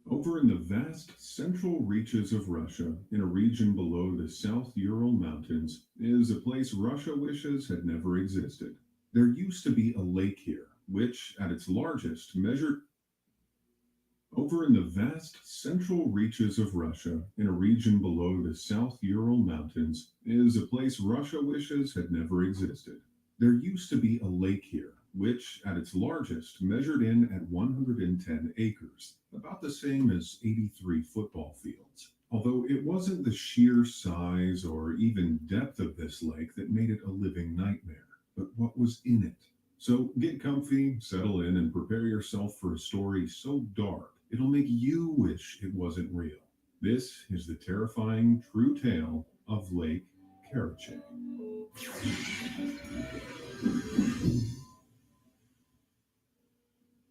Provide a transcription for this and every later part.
Over in the vast central reaches of Russia, in a region below the South Ural Mountains, is a place Russia wishes had never existed. There used to be a lake here, which, at its largest, measured over in the vast central reaches of Russia, in a region below the South Ural Mountains, is a place Russia wishes had never existed. There used to be a lake here, which, at its largest, measured in at 110 acres, about the same as 83 football fields. Although it wasn't the sheer size or even depth of this lake that made it a living nightmare, but what was in it. So get comfy, settle in, and prepare yourself for a story so dark it'll make you wish it wasn't real. This is the terrifying true tale of Lake Karachay.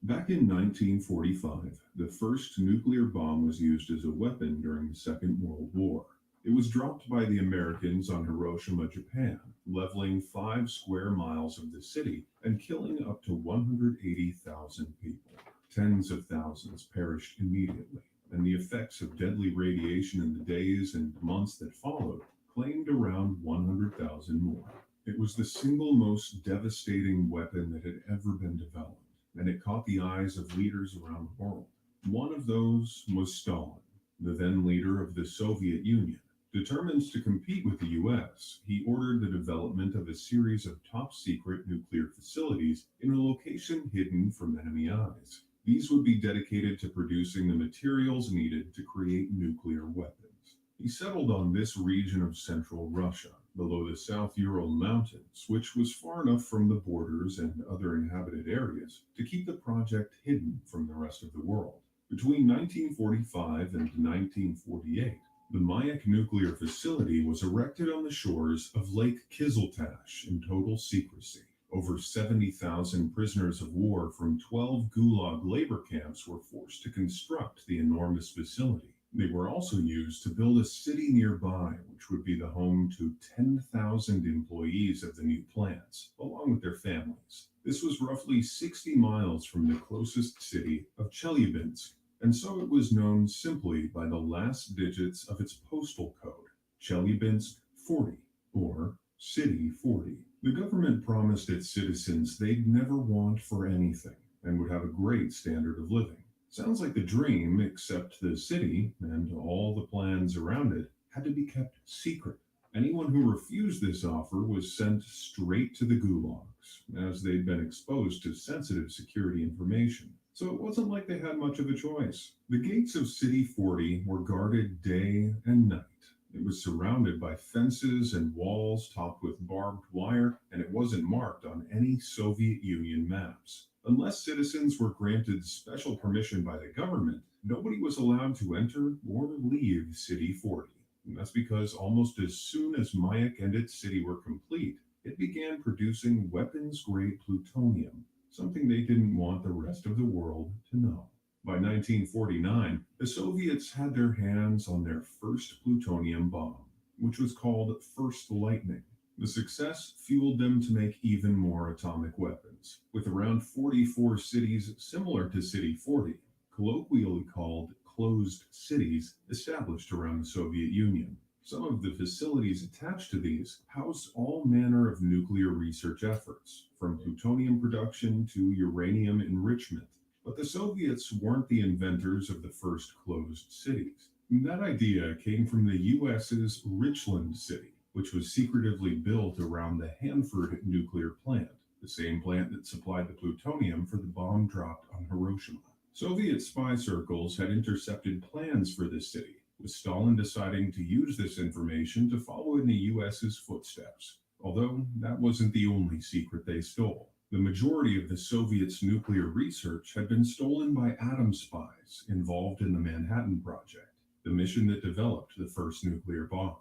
Back in 1945, the first nuclear bomb was used as a weapon during the Second World War. It was dropped by the Americans on Hiroshima, Japan, leveling 5 square miles of the city and killing up to 180,000 people. Tens of thousands perished immediately, and the effects of deadly radiation in the days and months that followed claimed around 100,000 more. It was the single most devastating weapon that had ever been developed, and it caught the eyes of leaders around the world. One of those was Stalin, the then leader of the Soviet Union. Determined to compete with the US, he ordered the development of a series of top-secret nuclear facilities in a location hidden from enemy eyes. These would be dedicated to producing the materials needed to create nuclear weapons. He settled on this region of central Russia, below the South Ural Mountains, which was far enough from the borders and other inhabited areas to keep the project hidden from the rest of the world. Between 1945 and 1948, the Mayak nuclear facility was erected on the shores of Lake Kiziltash in total secrecy. Over 70,000 prisoners of war from 12 Gulag labor camps were forced to construct the enormous facility. They were also used to build a city nearby, which would be the home to 10,000 employees of the new plants, along with their families. This was roughly 60 miles from the closest city of Chelyabinsk, and so it was known simply by the last digits of its postal code, Chelyabinsk 40, or City 40. The government promised its citizens they'd never want for anything, and would have a great standard of living. Sounds like the dream, except the city, and all the plans around it, had to be kept secret. Anyone who refused this offer was sent straight to the gulags, as they'd been exposed to sensitive security information. So it wasn't like they had much of a choice. The gates of City 40 were guarded day and night. It was surrounded by fences and walls topped with barbed wire, and it wasn't marked on any Soviet Union maps. Unless citizens were granted special permission by the government, nobody was allowed to enter or leave City 40. And that's because almost as soon as Mayak and its city were complete, it began producing weapons-grade plutonium, something they didn't want the rest of the world to know. By 1949, the Soviets had their hands on their first plutonium bomb, which was called First Lightning. The success fueled them to make even more atomic weapons, with around 44 cities similar to City 40, colloquially called closed cities established around the Soviet Union. Some of the facilities attached to these housed all manner of nuclear research efforts, from plutonium production to uranium enrichment. But the Soviets weren't the inventors of the first closed cities. That idea came from the US's Richland City, which was secretively built around the Hanford nuclear plant, the same plant that supplied the plutonium for the bomb dropped on Hiroshima. Soviet spy circles had intercepted plans for this city, with Stalin deciding to use this information to follow in the US's footsteps. Although that wasn't the only secret they stole. The majority of the Soviets' nuclear research had been stolen by atom spies involved in the Manhattan Project, the mission that developed the first nuclear bomb.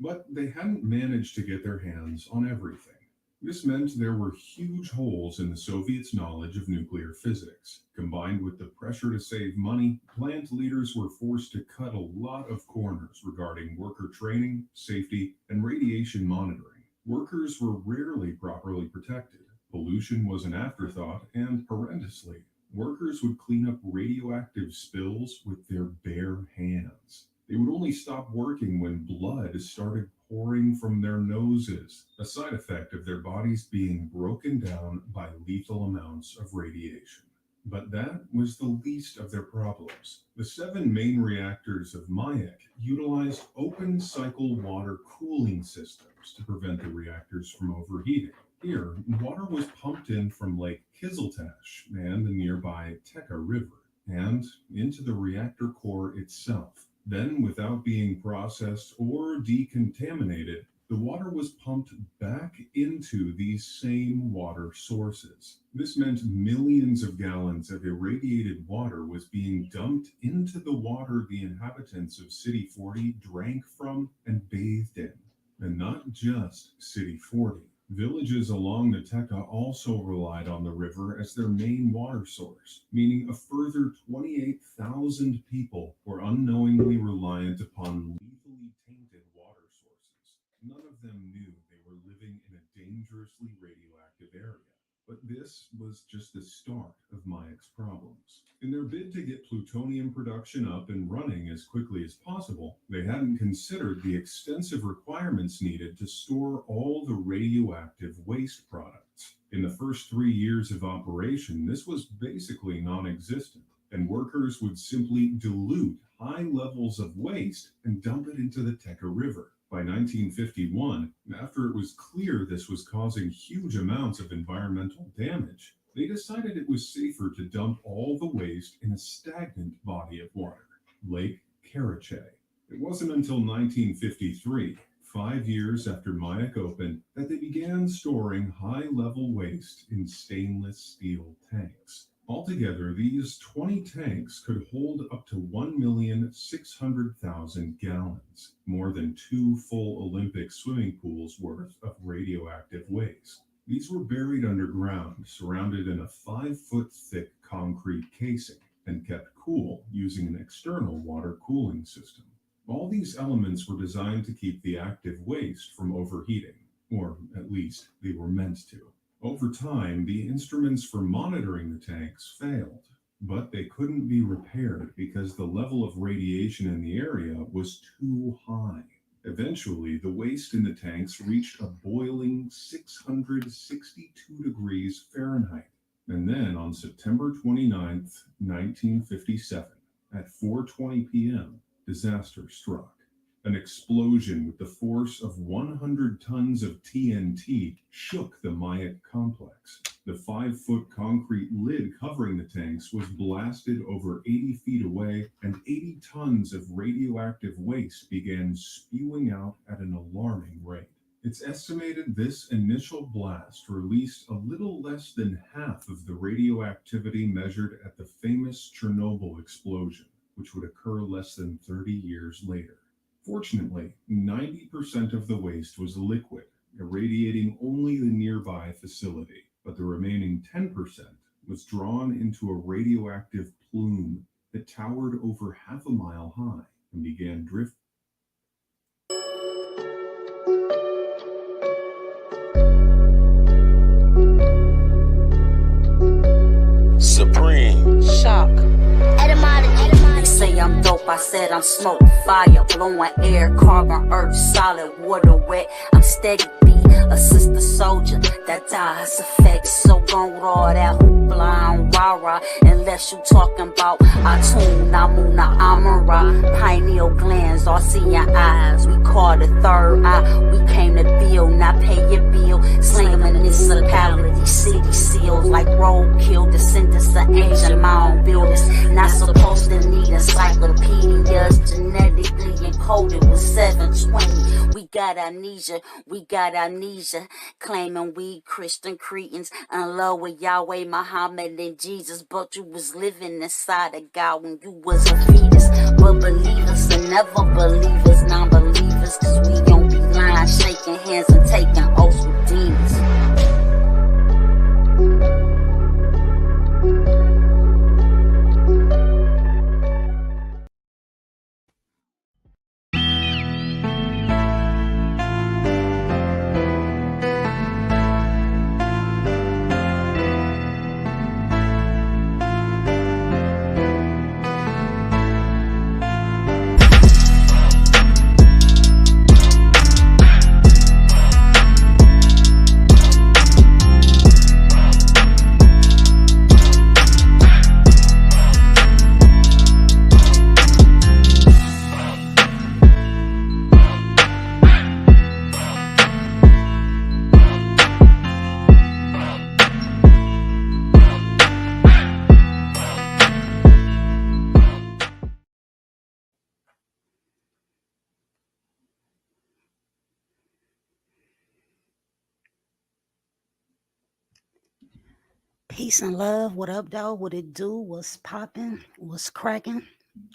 But they hadn't managed to get their hands on everything. This meant there were huge holes in the Soviets' knowledge of nuclear physics. Combined with the pressure to save money, plant leaders were forced to cut a lot of corners regarding worker training, safety, and radiation monitoring. Workers were rarely properly protected. Pollution was an afterthought, and horrendously, workers would clean up radioactive spills with their bare hands. They would only stop working when blood started pouring from their noses, a side effect of their bodies being broken down by lethal amounts of radiation. But that was the least of their problems. The 7 main reactors of Mayak utilized open-cycle water cooling systems to prevent the reactors from overheating. Here, water was pumped in from Lake Kiziltash and the nearby Teka River, and into the reactor core itself. Then, without being processed or decontaminated, the water was pumped back into these same water sources. This meant millions of gallons of irradiated water was being dumped into the water the inhabitants of City 40 drank from and bathed in. And not just City 40. Villages along the Teka also relied on the river as their main water source, meaning a further 28,000 people were unknowingly reliant upon lethally tainted water sources. None of them knew they were living in a dangerously radioactive area. But this was just the start of Mayak's problems. In their bid to get plutonium production up and running as quickly as possible, they hadn't considered the extensive requirements needed to store all the radioactive waste products. In the first 3 years of operation, this was basically non-existent, and workers would simply dilute high levels of waste and dump it into the Teka River. By 1951, after it was clear this was causing huge amounts of environmental damage, they decided it was safer to dump all the waste in a stagnant body of water, Lake Karachay. It wasn't until 1953, 5 years after Mayak opened, that they began storing high-level waste in stainless steel tanks. Altogether, these 20 tanks could hold up to 1,600,000 gallons, more than 2 full Olympic swimming pools worth of radioactive waste. These were buried underground, surrounded in a 5-foot-thick concrete casing, and kept cool using an external water cooling system. All these elements were designed to keep the active waste from overheating, or at least they were meant to. Over time, the instruments for monitoring the tanks failed, but they couldn't be repaired because the level of radiation in the area was too high. Eventually, the waste in the tanks reached a boiling 662 degrees Fahrenheit. And then on September 29, 1957, at 4:20 p.m., disaster struck. An explosion with the force of 100 tons of TNT shook the Mayak complex. The 5-foot concrete lid covering the tanks was blasted over 80 feet away, and 80 tons of radioactive waste began spewing out at an alarming rate. It's estimated this initial blast released a little less than half of the radioactivity measured at the famous Chernobyl explosion, which would occur less than 30 years later. Fortunately, 90% of the waste was liquid, irradiating only the nearby facility, but the remaining 10% was drawn into a radioactive plume that towered over half a mile high and began drifting. Supreme. Shock. Etymology. They say say I'm dope, I said I'm smoke, fire, blowing air, carbon, earth, solid, water, wet. I'm steady be a sister soldier that dies effects. So gone with all that hoopla and rah-rah, unless you talking about Atun, Namuna, Amara, pineal glands, all seeing eyes. We call the third eye. We came to build, not pay your bill. Slang municipality, city seals like roadkill, descendants of ancient mound builders. Not supposed to need encyclopedias, genetically encoded with 720. We got amnesia, claiming we Christian Cretans in love with Yahweh, Muhammad, and Jesus, but you was living inside of God when you was a fetus. But believers and never believers, non-believers, cause we don't be lying, shaking hands and taking oaths with demons. Peace and love. What up, though? What it do? What's popping? What's cracking?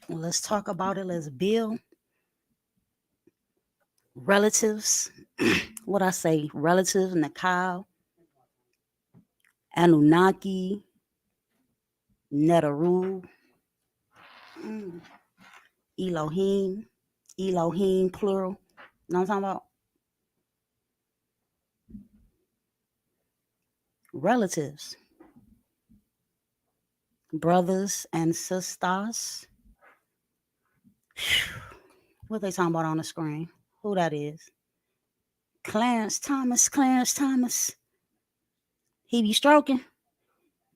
Well, let's talk about it. Let's build. Relatives. What I say? Relatives, Nakal, Anunnaki, Netaru, Elohim, Elohim plural. You know what I'm talking about? Relatives. Brothers and sisters. What they talking about on the screen? Who that is? Clarence Thomas, Clarence Thomas. He be stroking.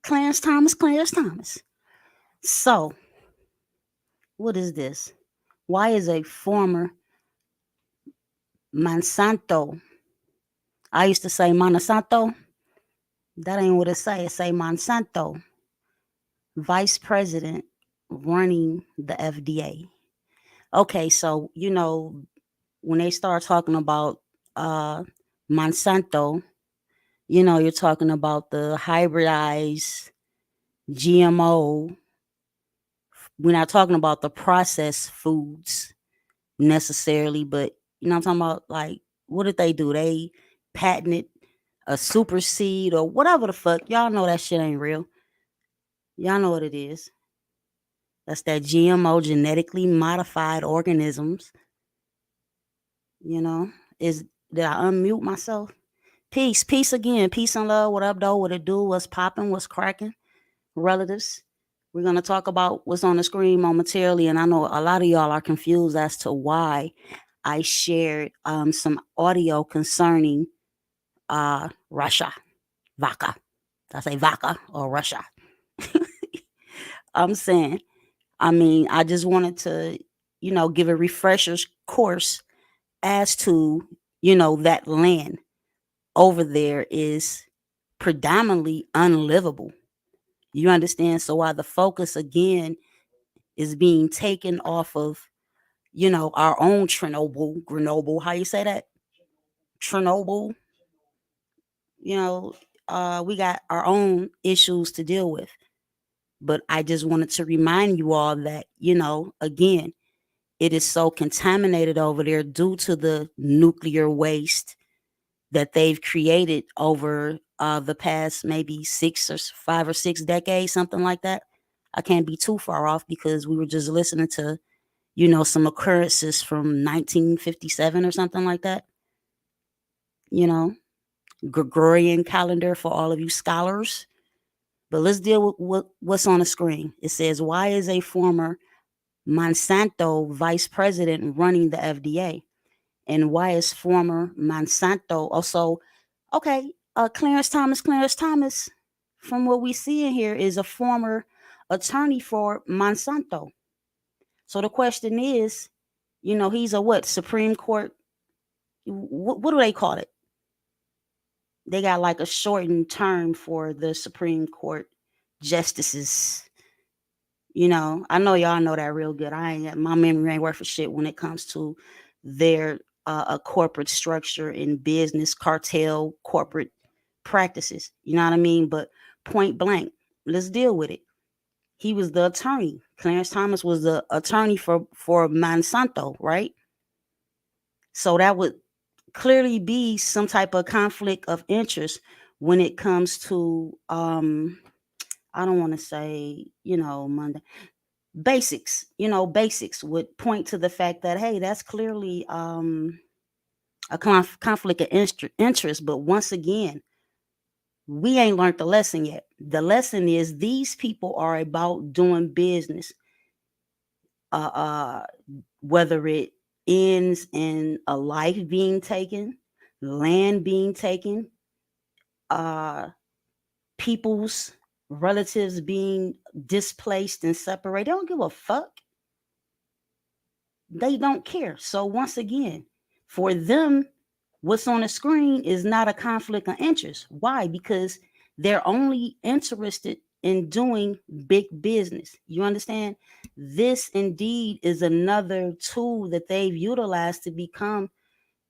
Clarence Thomas, Clarence Thomas. So, what is this? Why is a former Monsanto? I used to say Monsanto. That ain't what it say. It say Monsanto. Vice president running the FDA. Okay, so when they start talking about Monsanto, you're talking about the hybridized GMO. We're not talking about the processed foods necessarily, but I'm talking about, like, what did they do? They patented a super seed or whatever the fuck. Y'all know that shit ain't real. Y'all know what it is. That's that GMO, genetically modified organisms. Is did I unmute myself? Peace again. Peace and love. What up, though? What it do? What's popping? What's cracking? Relatives. We're going to talk about what's on the screen momentarily, and I know a lot of y'all are confused as to why I shared some audio concerning Russia, Vaca. Did I say Vaca or Russia? I'm saying, I just wanted to, give a refresher's course as to, that land over there is predominantly unlivable. You understand? So while the focus again is being taken off of, our own Grenoble, how you say that? Chernobyl. We got our own issues to deal with. But I just wanted to remind you all that, again, it is so contaminated over there due to the nuclear waste that they've created over the past maybe 5 or 6 decades, something like that. I can't be too far off because we were just listening to, some occurrences from 1957 or something like that. Gregorian calendar for all of you scholars. But let's deal with what's on the screen. It says, why is a former Monsanto vice president running the FDA. And why is former Monsanto also okay? Clarence Thomas, from what we see in here, is a former attorney for Monsanto. So the question is, he's a what? Supreme Court. What do they call it? They got like a shortened term for the Supreme Court justices. I know y'all know that real good. My memory ain't worth for shit when it comes to their a corporate structure in business, cartel, corporate practices. You know what I mean? But point blank, let's deal with it. He was the attorney. Clarence Thomas was the attorney for Monsanto, right? So that would clearly be some type of conflict of interest when it comes to I don't want to say, Monday basics. Basics would point to the fact that, hey, that's clearly a conflict of interest. But once again, we ain't learned the lesson yet. The lesson is these people are about doing business, whether it ends in a life being taken, land being taken, people's relatives being displaced and separated. They don't give a fuck. They don't care. So once again, for them, what's on the screen is not a conflict of interest. Why? Because they're only interested in doing big business. You understand? This indeed is another tool that they've utilized to become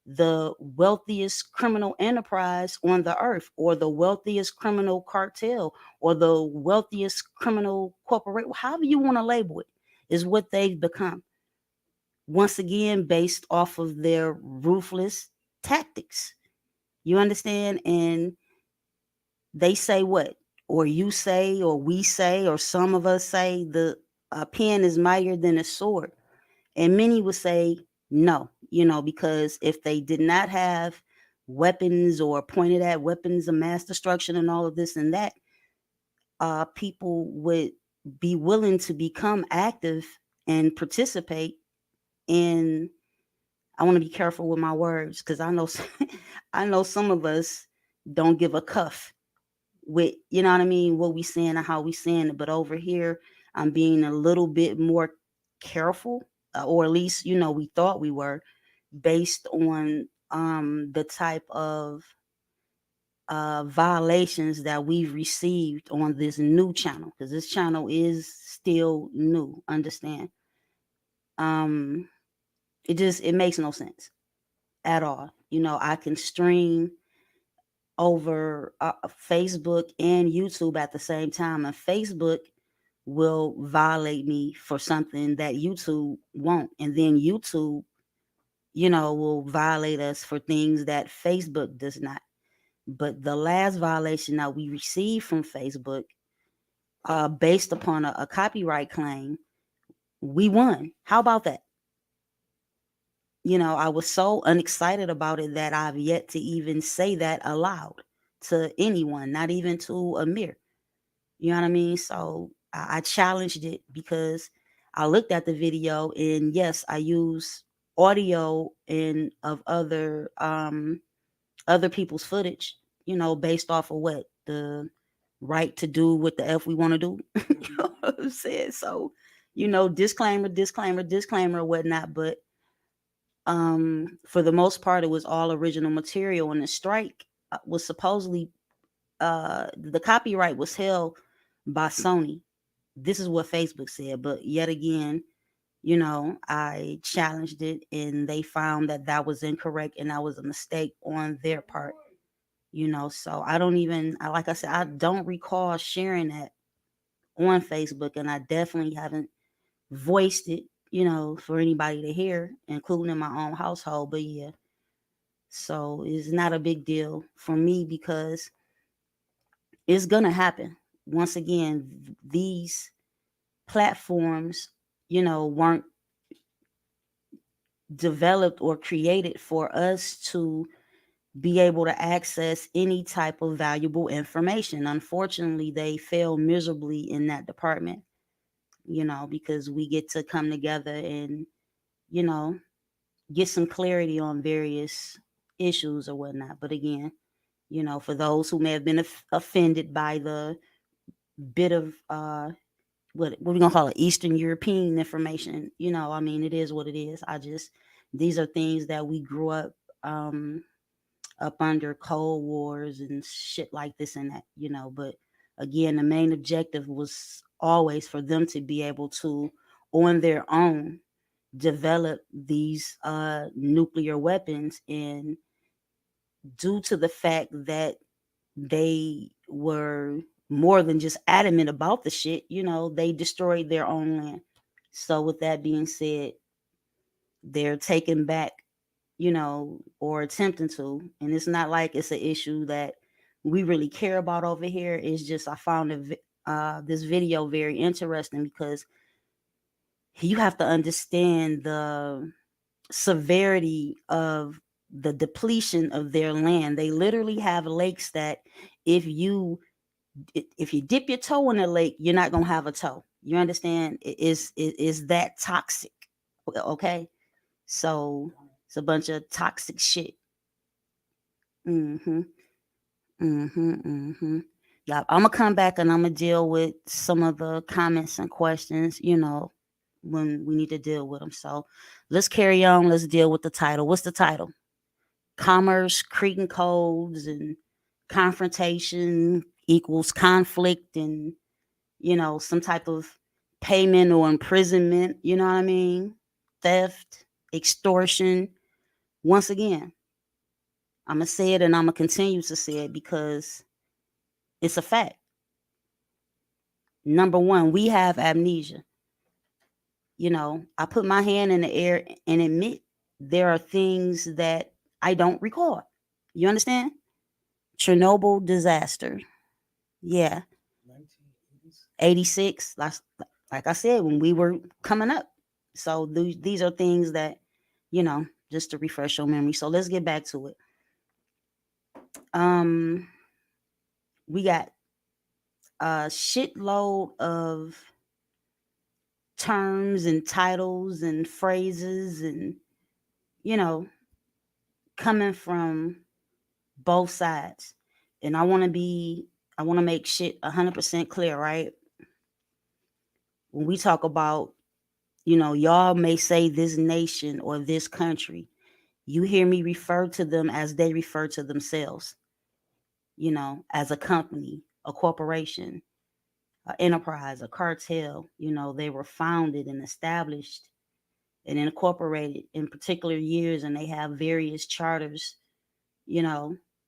the wealthiest criminal enterprise on the earth, or the wealthiest criminal cartel, or the wealthiest criminal corporation, however you want to label it, is what they've become. Once again, based off of their ruthless tactics. You understand? And they say what? Or you say, or we say, or some of us say, the pen is mightier than a sword. And many would say no, because if they did not have weapons or pointed at weapons of mass destruction and all of this and that, people would be willing to become active and participate in. I want to be careful with my words because I know some of us don't give a cuff with, you know what I mean, what we saying and how we saying it. But over here, I'm being a little bit more careful, or at least, we thought we were, based on the type of violations that we've received on this new channel, because this channel is still new. Understand? It makes no sense at all. I can stream over Facebook and YouTube at the same time, and Facebook will violate me for something that YouTube won't, and then YouTube, will violate us for things that Facebook does not. But the last violation that we received from Facebook, based upon a copyright claim, we won. How about that? I was so unexcited about it that I've yet to even say that aloud to anyone, not even to Amir. You know what I mean? So I challenged it because I looked at the video, and yes, I use audio and of other people's footage, based off of what the right to do what the F we want to do. You know what I'm saying? So, disclaimer, disclaimer, disclaimer, whatnot. But for the most part, it was all original material, and the strike was supposedly the copyright was held by Sony. This is what Facebook said, but yet again, I challenged it, and they found that that was incorrect and that was a mistake on their part. So I don't even, like I said, I don't recall sharing that on Facebook, and I definitely haven't voiced it, for anybody to hear, including in my own household. But yeah, so it's not a big deal for me because it's gonna happen. Once again, these platforms, weren't developed or created for us to be able to access any type of valuable information. Unfortunately, they fail miserably in that department. because we get to come together and, you know, get some clarity on various issues or whatnot. But again, for those who may have been offended by the bit of what we gonna call it, Eastern European information, it is what it is. These are things that we grew up under Cold Wars and shit like this and that, but again, the main objective was always for them to be able to, on their own, develop these nuclear weapons. And due to the fact that they were more than just adamant about the shit, they destroyed their own land. So with that being said, they're taking back, or attempting to. And it's not like it's an issue that we really care about over here. It's just I found this video very interesting because you have to understand the severity of the depletion of their land. They literally have lakes that if you dip your toe in a lake, you're not gonna have a toe. You understand? It is that toxic. Okay, so it's a bunch of toxic shit. Mm-hmm. Mm-hmm. Mm-hmm. Yeah, I'm gonna come back and I'm gonna deal with some of the comments and questions, when we need to deal with them. So let's carry on. Let's deal with the title. What's the title? Commerce, Cretin Codes, and confrontation equals conflict, and some type of payment or imprisonment. You know what I mean? Theft, extortion. Once again, I'm gonna say it and I'm gonna continue to say it because it's a fact. Number one, we have amnesia. I put my hand in the air and admit there are things that I don't recall. You understand? Chernobyl disaster. Yeah. 86. Like I said, when we were coming up. So these are things that, just to refresh your memory. So let's get back to it. We got a shitload of terms and titles and phrases and, coming from both sides. And I want to make shit 100% clear, right? When we talk about, y'all may say this nation or this country, you hear me refer to them as they refer to themselves, as a company, a corporation, an enterprise, a cartel. They were founded and established and incorporated in particular years, and they have various charters,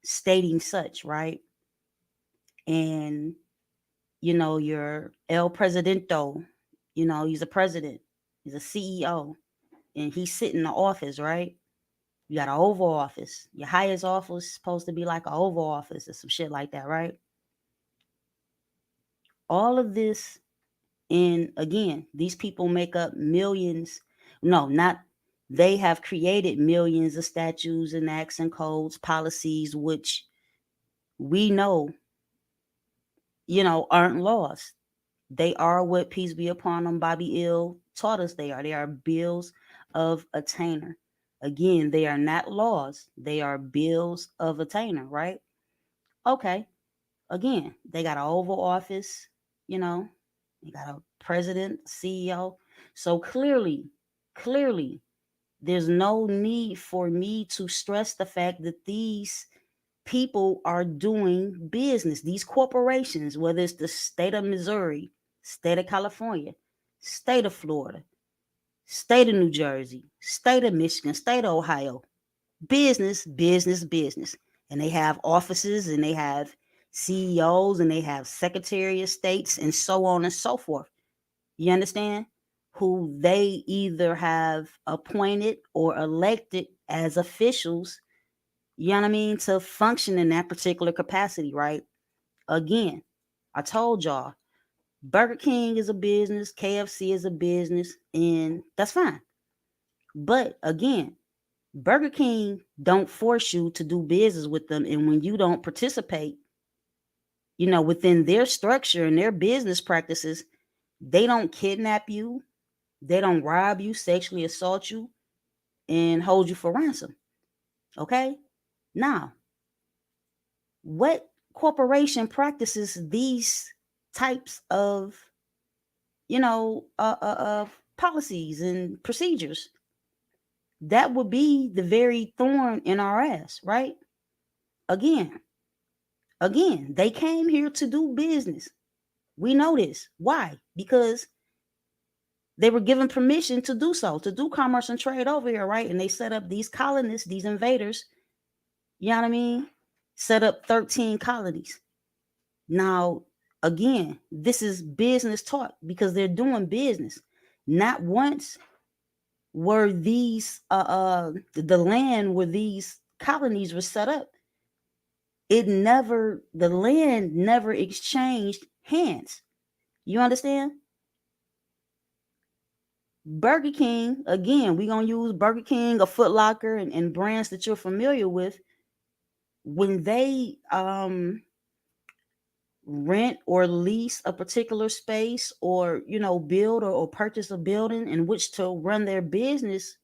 stating such, right? And, your El Presidento, he's a president, he's a CEO, and he's sitting in the office, right? You got an Oval Office. Your highest office is supposed to be like an Oval Office or some shit like that, right? All of this, and again, these people make up millions. No, not they have created millions of statutes and acts and codes, policies, which we know, aren't laws. They are what, peace be upon them, Bobby Ill taught us they are. They are bills of attainder. Again, they are not laws. They are bills of attainder, right? Okay. Again, they got an Oval Office, they got a president, CEO. So clearly, there's no need for me to stress the fact that these people are doing business. These corporations, whether it's the state of Missouri, state of California, state of Florida, state of New Jersey, state of Michigan, state of Ohio, business. And they have offices and they have CEOs and they have secretary of states and so on and so forth. You understand? Who they either have appointed or elected as officials, you know what I mean, to function in that particular capacity, right? Again, I told y'all, Burger King is a business, KFC is a business, and that's fine. But again, Burger King don't force you to do business with them. And when you don't participate, within their structure and their business practices, They don't kidnap you. They don't rob you, sexually assault you, and hold you for ransom. Okay? Now, what corporation practices these types of, policies and procedures? That would be the very thorn in our ass, right? Again, they came here to do business. We know this. Why? Because they were given permission to do so, to do commerce and trade over here, right? And they set up these colonists, these invaders, you know what I mean? Set up 13 colonies. Now, again, this is business talk because they're doing business. Not once were these the land where these colonies were set up, the land never exchanged hands. You understand? Burger King, again, we're gonna use Burger King, a Foot Locker, and brands that you're familiar with. When they rent or lease a particular space, or build or purchase a building in which to run their business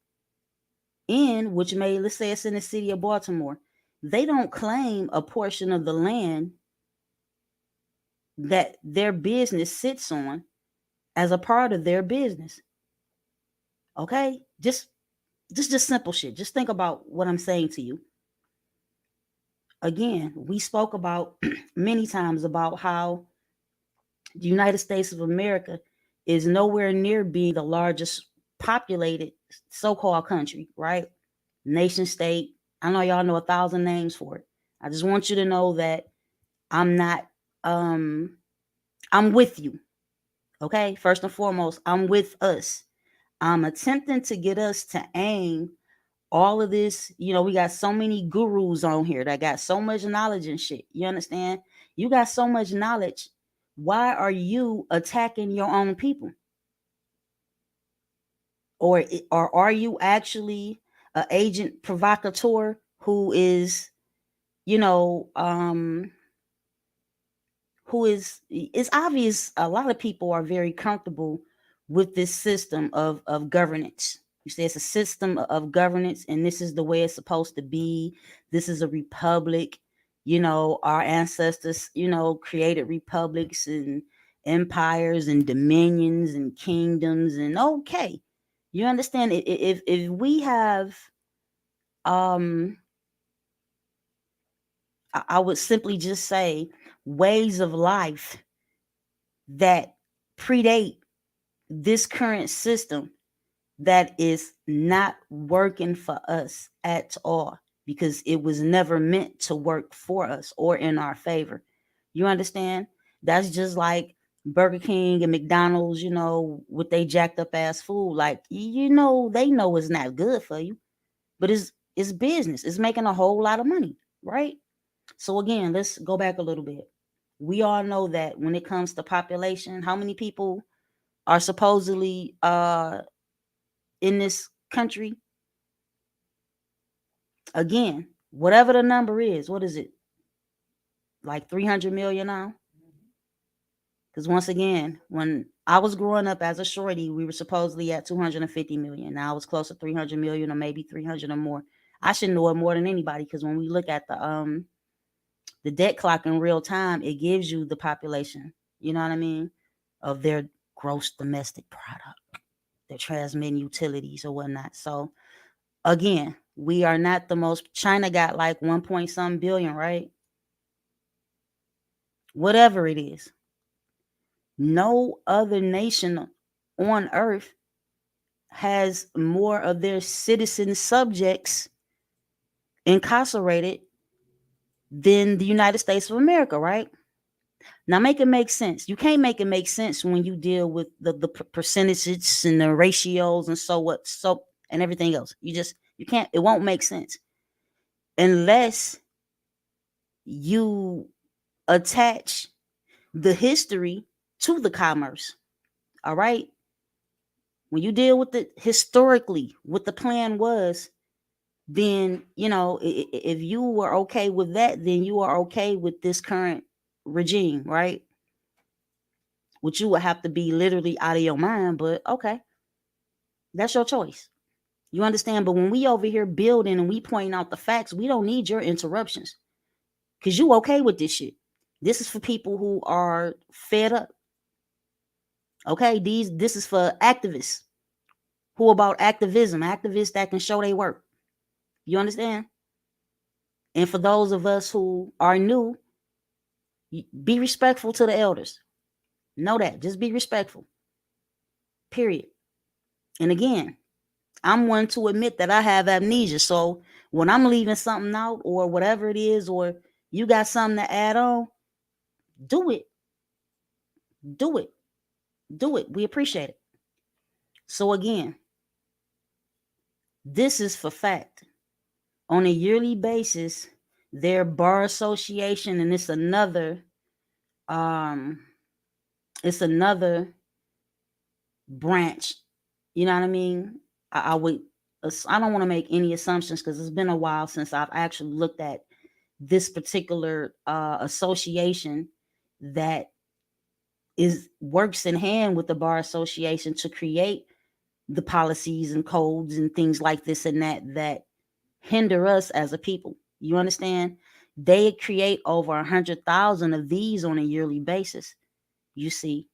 in, which may, let's say it's in the city of Baltimore, they don't claim a portion of the land that their business sits on as a part of their business. Okay? Just simple shit. Just think about what I'm saying to you. Again, we spoke about many times about how the United States of America is nowhere near being the largest populated so-called country, right? Nation state. I know y'all know 1,000 names for it. I just want you to know that I'm not I'm with you. Okay? First and foremost, I'm with us. I'm attempting to get us to aim all of this. We got so many gurus on here that got so much knowledge and shit. You understand? You got so much knowledge. Why are you attacking your own people? Or are you actually an agent provocateur who is, it's obvious a lot of people are very comfortable with this system of governance. You say it's a system of governance and this is the way it's supposed to be. This is a republic. Our ancestors, created republics and empires and dominions and kingdoms. And okay, you understand, if we have, I would simply just say, ways of life that predate this current system that is not working for us at all, because it was never meant to work for us or in our favor. You understand? That's just like Burger King and McDonald's, with they jacked up ass food. Like, they know it's not good for you, but it's business. It's making a whole lot of money, right? So again, let's go back a little bit. We all know that when it comes to population, how many people are supposedly in this country? Again, whatever the number is, what is it? Like 300 million now? Because once again, when I was growing up as a shorty, we were supposedly at 250 million. Now it's close to 300 million, or maybe 300 or more. I should know it more than anybody, because when we look at the debt clock in real time, it gives you the population, you know what I mean, of their gross domestic product, their transmitting utilities or whatnot. So again, we are not the most. China got like 1 point some billion, right? Whatever it is. No other nation on earth has more of their citizen subjects incarcerated than the United States of America, right? Now make it make sense. You can't make it make sense when you deal with the percentages and the ratios and so and everything else. You can't, it won't make sense unless you attach the history to the commerce. All right? When you deal with it historically, what the plan was, then, if you were okay with that, then you are okay with this current regime, right? which you would have to be literally out of your mind, but okay, that's your choice. You understand? But when we over here building and we pointing out the facts, we don't need your interruptions because you okay with this shit. This is for people who are fed up. Okay, this is for activists who about activism, activists that can show they work. You understand? And for those of us who are new, be respectful to the elders. Know that. Just be respectful. Period. And again, I'm one to admit that I have amnesia. So when I'm leaving something out or whatever it is, or you got something to add on, do it. Do it. Do it. We appreciate it. So again, this is for fact. On a yearly basis, their bar association, and it's another branch. You know what I mean? I don't want to make any assumptions because it's been a while since I've actually looked at this particular association that works in hand with the bar association to create the policies and codes and things like this and that hinder us as a people. You understand? They create over 100,000 of these on a yearly basis. You see?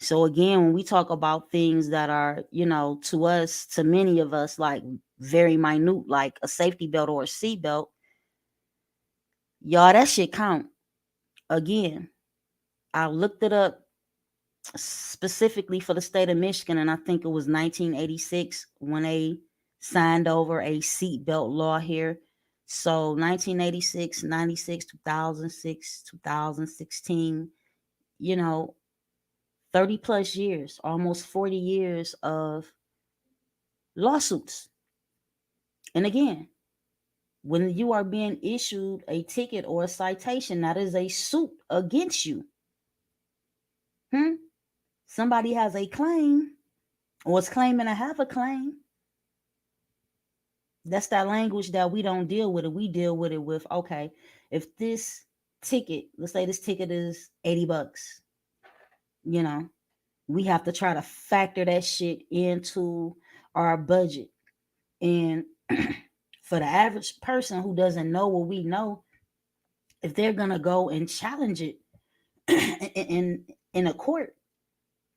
So again, when we talk about things that are, to us, to many of us, like very minute, like a safety belt or a seat belt, y'all, that shit count. Again, I looked it up specifically for the state of Michigan, and I think it was 1986 when they signed over a seatbelt law here. So 1986, 96, 2006, 2016, 30 plus years, almost 40 years of lawsuits. And again, when you are being issued a ticket or a citation, that is a suit against you. Somebody has a claim or is claiming to have a claim. That's that language that we don't deal with it. We deal with it with, okay, if this ticket, let's say this ticket is $80, we have to try to factor that shit into our budget. And for the average person who doesn't know what we know, if they're going to go and challenge it in a court,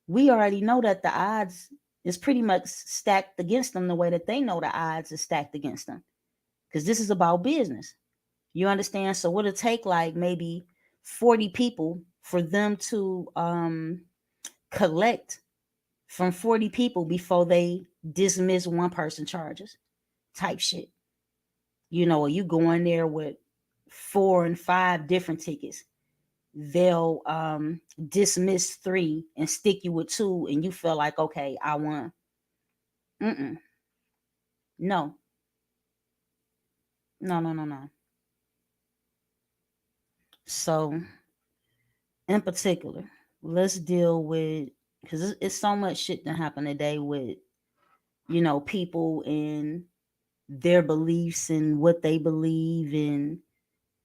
we already know that the odds is pretty much stacked against them the way that they know the odds is stacked against them. Because this is about business. You understand? So it'll take like maybe 40 people for them to collect from 40 people before they dismiss one person charges type shit. Or you go in there with 4 and 5 different tickets. They'll dismiss 3 and stick you with 2, and you feel like, okay, I won. No. So in particular, let's deal with, because it's so much shit that happened today with people and their beliefs and what they believe in,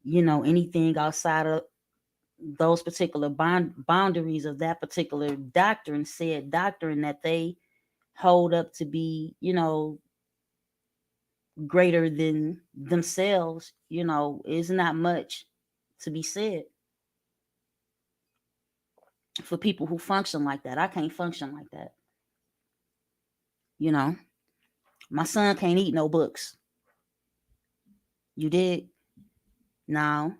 anything outside of those particular boundaries of that particular doctrine that they hold up to be, greater than themselves, is not much to be said for people who function like that. I can't function like that. My son can't eat no books. You did? Now,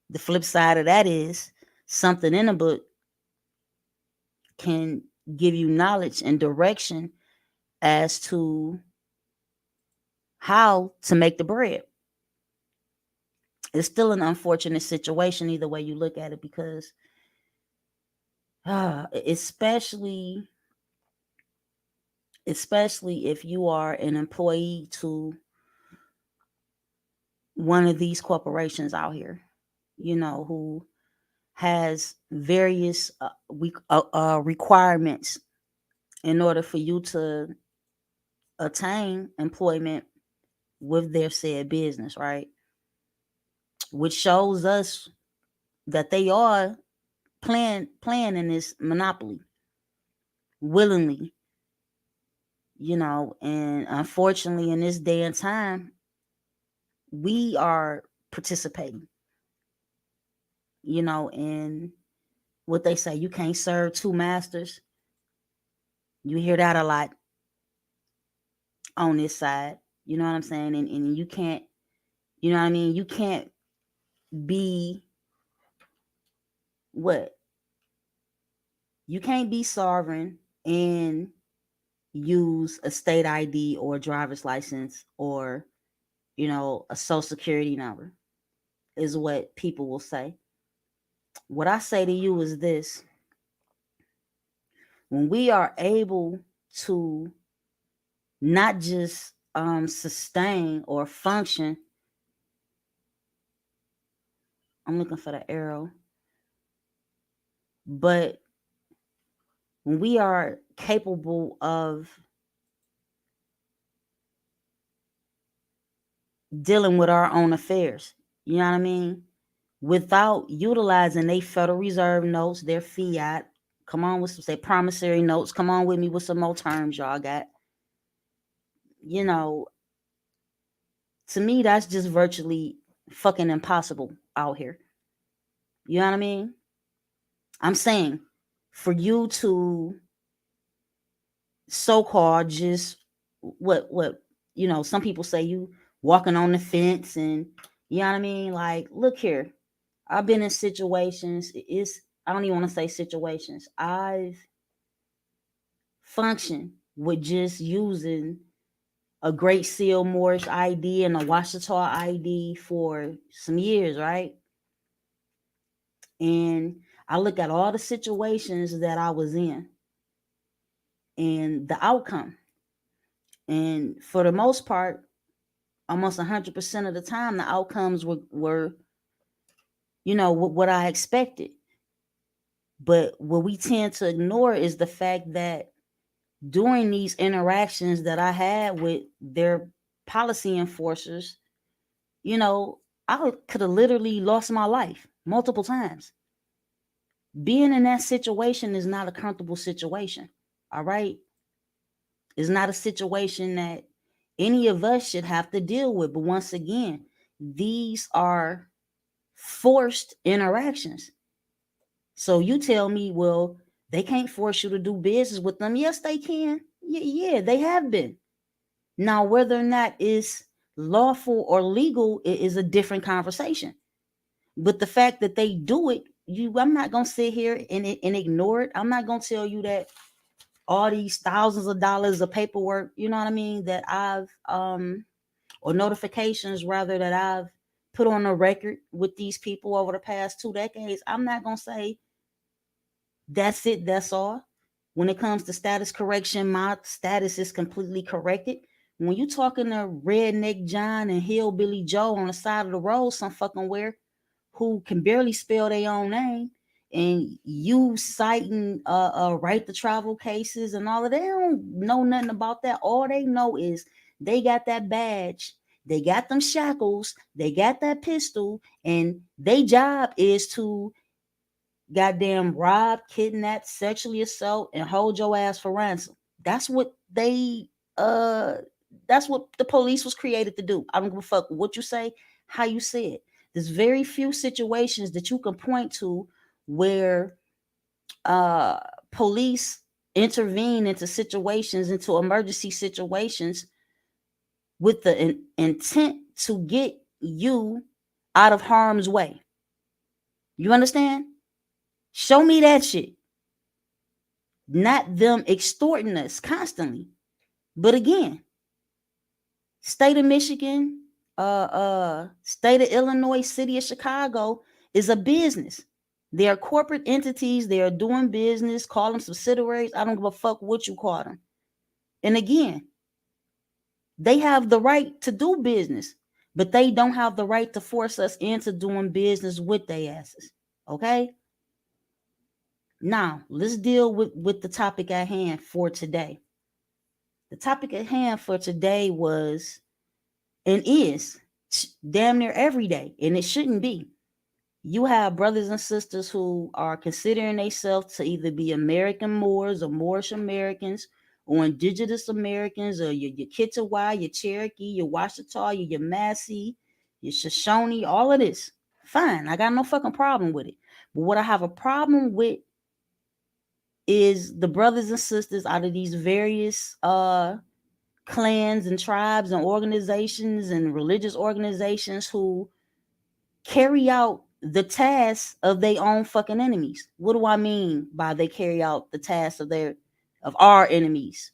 the flip side of that is something in a book can give you knowledge and direction as to how to make the bread. It's still an unfortunate situation either way you look at it, because especially if you are an employee to one of these corporations out here, who has various requirements in order for you to attain employment with their said business, right? Which shows us that they are playing in this monopoly willingly, and unfortunately in this day and time, we are participating, in what they say, you can't serve two masters. You hear that a lot on this side, you know what I'm saying? And you can't, you know what I mean? You can't be what? You can't be sovereign and use a state ID or a driver's license or, a social security number, is what people will say. What I say to you is this: when we are able to not just sustain or function, I'm looking for the arrow, but when we are capable of dealing with our own affairs, you know what I mean? Without utilizing their Federal Reserve notes, their fiat, come on with some, say, promissory notes, come on with me with some more terms y'all got. To me, that's just virtually fucking impossible out here. You know what I mean? I'm saying for you to so-called just what some people say, you walking on the fence, and you know what I mean? Like, look here, I've been in situations, I don't even want to say situations, I've functioned with just using a Great Seal Moorish ID and a Washita ID for some years, right? And I look at all the situations that I was in and the outcome. And for the most part, almost 100% of the time, the outcomes were what I expected. But what we tend to ignore is the fact that during these interactions that I had with their policy enforcers, I could have literally lost my life multiple times. Being in that situation is not a comfortable situation. All right. It's not a situation that any of us should have to deal with. But once again, these are forced interactions. So you tell me, well, they can't force you to do business with them. Yes, they can. Yeah, they have been. Now, whether or not it's lawful or legal is a different conversation. But the fact that they do it, I'm not going to sit here and ignore it. I'm not going to tell you that all these thousands of dollars of paperwork, you know what I mean, that I've or notifications rather, that I've put on a record with these people over the past 2 decades. I'm not going to say that's it, that's all. When it comes to status correction, my status is completely corrected. When you talking to Redneck John and Hillbilly Joe on the side of the road some fucking where, who can barely spell their own name, and you citing right to travel cases and all of that, they don't know nothing about that. All they know is they got that badge, they got them shackles, they got that pistol, and their job is to goddamn rob, kidnap, sexually assault, and hold your ass for ransom. That's what the police was created to do. I don't give a fuck what you say, how you say it. There's very few situations that you can point to where police intervene into emergency situations with the intent to get you out of harm's way. You understand? Show me that shit. Not them extorting us constantly. But again, state of Michigan, state of Illinois, city of Chicago is a business. They are corporate entities. They are doing business. Call them subsidiaries. I don't give a fuck what you call them. And again, they have the right to do business, but they don't have the right to force us into doing business with their asses. Okay? Now, let's deal with the topic at hand for today. The topic at hand for today was and is damn near every day, and it shouldn't be. You have brothers and sisters who are considering themselves to either be American Moors or Moorish Americans or indigenous Americans or your Kitawa, your Cherokee, your Washita, your Yamasee, your Shoshone, all of this. Fine. I got no fucking problem with it. But what I have a problem with is the brothers and sisters out of these various clans and tribes and organizations and religious organizations who carry out the tasks of their own fucking enemies. What do I mean by they carry out the tasks of our enemies?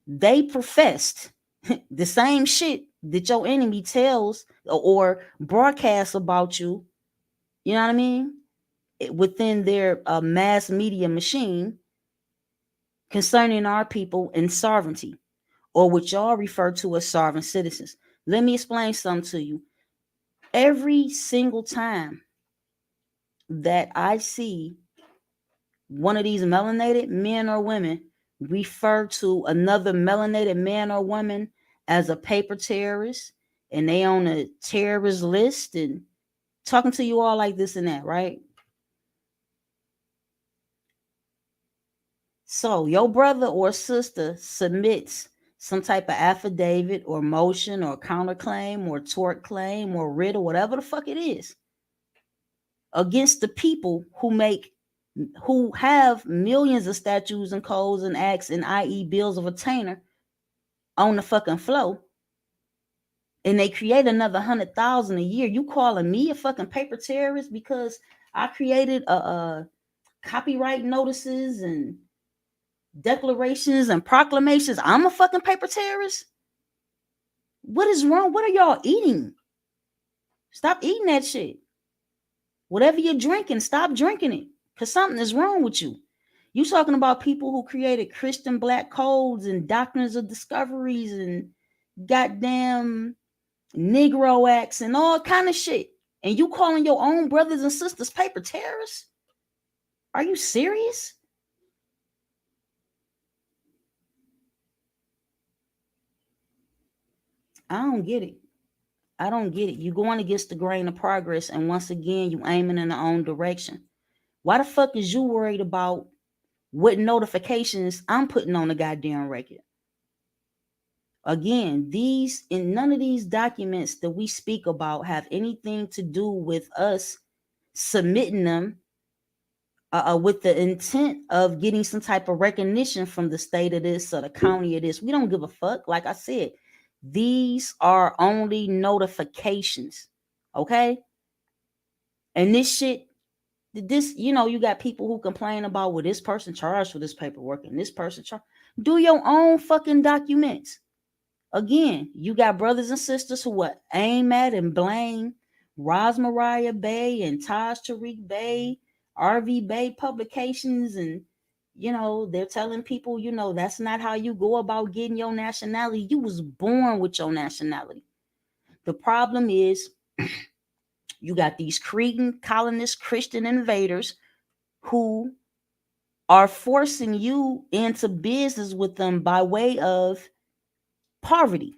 They professed the same shit that your enemy tells or broadcasts about you. You know what I mean? Within their mass media machine concerning our people and sovereignty, or what y'all refer to as sovereign citizens. Let me explain something to you. Every single time that I see one of these melanated men or women refer to another melanated man or woman as a paper terrorist and they on a terrorist list and talking to you all like this and that, right? So your brother or sister submits some type of affidavit or motion or counterclaim or tort claim or writ or whatever the fuck it is against the people who have millions of statutes and codes and acts and i.e. bills of attainder on the fucking flow, and they create another 100,000 a year. You calling me a fucking paper terrorist because I created a copyright notices and declarations and proclamations? I'm a fucking paper terrorist? What is wrong? What are y'all eating? Stop eating that shit. Whatever you're drinking, stop drinking it, because something is wrong with you. You talking about people who created Christian black codes and doctrines of discoveries and goddamn Negro acts and all kind of shit. And you calling your own brothers and sisters paper terrorists? Are you serious? I don't get it. I don't get it. You going against the grain of progress, and once again, you aiming in the own direction. Why the fuck is you worried about what notifications I'm putting on the goddamn record? Again, none of these documents that we speak about have anything to do with us submitting them with the intent of getting some type of recognition from the state of this or the county of this. We don't give a fuck. Like I said, these are only notifications. Okay. And this shit, you got people who complain about, well, this person charged for this paperwork and this person charged. Do your own fucking documents. Again, you got brothers and sisters who will aim at and blame Rosmariah Bay and Taj Tariq Bay, RV Bay publications, and they're telling people, that's not how you go about getting your nationality. You was born with your nationality. The problem is you got these Cretan colonist Christian invaders who are forcing you into business with them by way of poverty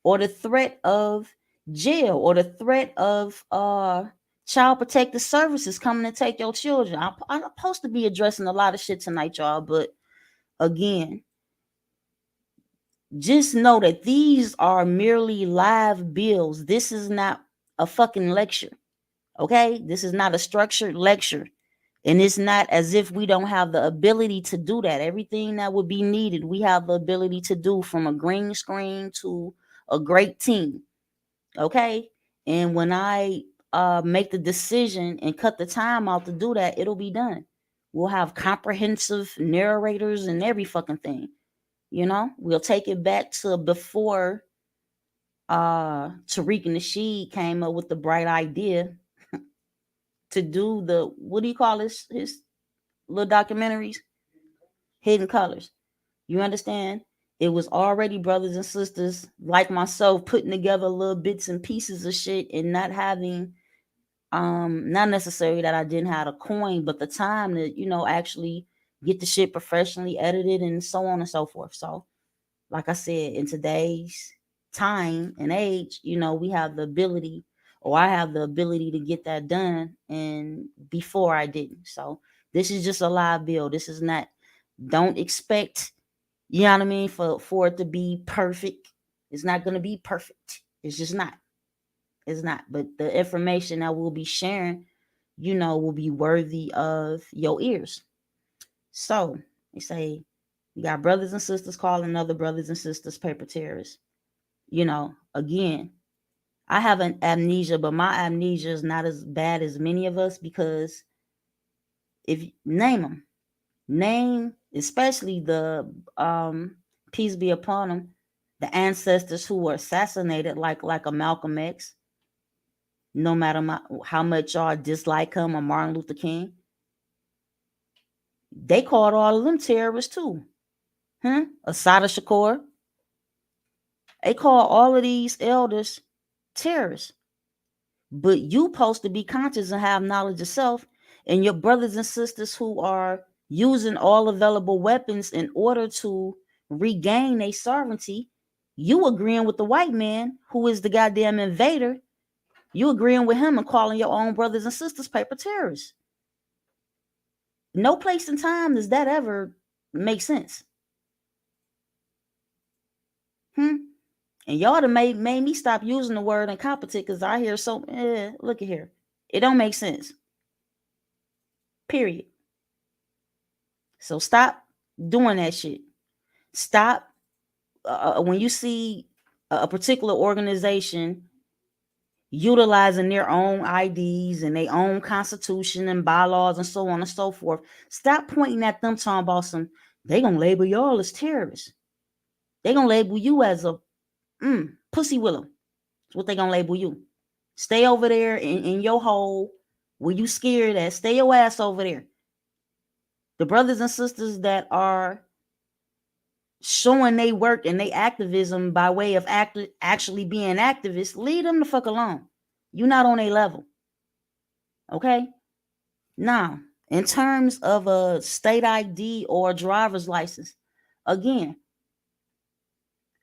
or the threat of jail or the threat of child protective services coming to take your children. I'm supposed to be addressing a lot of shit tonight, y'all, but again, just know that these are merely live bills. This is not a fucking lecture. Okay? This is not a structured lecture. And it's not as if we don't have the ability to do that. Everything that would be needed, we have the ability to do, from a green screen to a great team. Okay? And when I make the decision and cut the time out to do that, it'll be done. We'll have comprehensive narrators and every fucking thing. We'll take it back to before Tariq and Nasheed came up with the bright idea to do the, what do you call his little documentaries? Hidden Colors. You understand? It was already brothers and sisters like myself putting together little bits and pieces of shit and not having, not necessarily that I didn't have a coin, but the time to, actually get the shit professionally edited and so on and so forth. So, like I said, in today's time and age, we have the ability, or I have the ability to get that done, and before I didn't. So this is just a live bill. This is not, don't expect, you know what I mean, for it to be perfect. It's not going to be perfect. It's just not. It's not. But the information that we'll be sharing, will be worthy of your ears. So they say you got brothers and sisters calling other brothers and sisters paper terrorists. Again, I have an amnesia, but my amnesia is not as bad as many of us, because if name especially the peace be upon them, the ancestors who were assassinated, like a Malcolm X. No matter how much y'all dislike him, or Martin Luther King, they called all of them terrorists too. Assata Shakur. They call all of these elders terrorists. But you supposed to be conscious and have knowledge of self, and your brothers and sisters who are using all available weapons in order to regain their sovereignty, you agreeing with the white man who is the goddamn invader. You agreeing with him and calling your own brothers and sisters paper terrorists. No place in time does that ever make sense. And y'all done made me stop using the word incompetent, because I hear so, look at here. It don't make sense. Period. So stop doing that shit. Stop when you see a particular organization utilizing their own IDs and their own constitution and bylaws and so on and so forth. Stop pointing at them talking about they gonna label y'all as terrorists. They gonna label you as a pussy willow. That's what they gonna label you. Stay over there in your hole where you scared at. Stay your ass over there. The brothers and sisters that are showing they work and they activism by way of actually being activists, leave them the fuck alone. You're not on a level. Okay? Now, in terms of a state ID or a driver's license, again,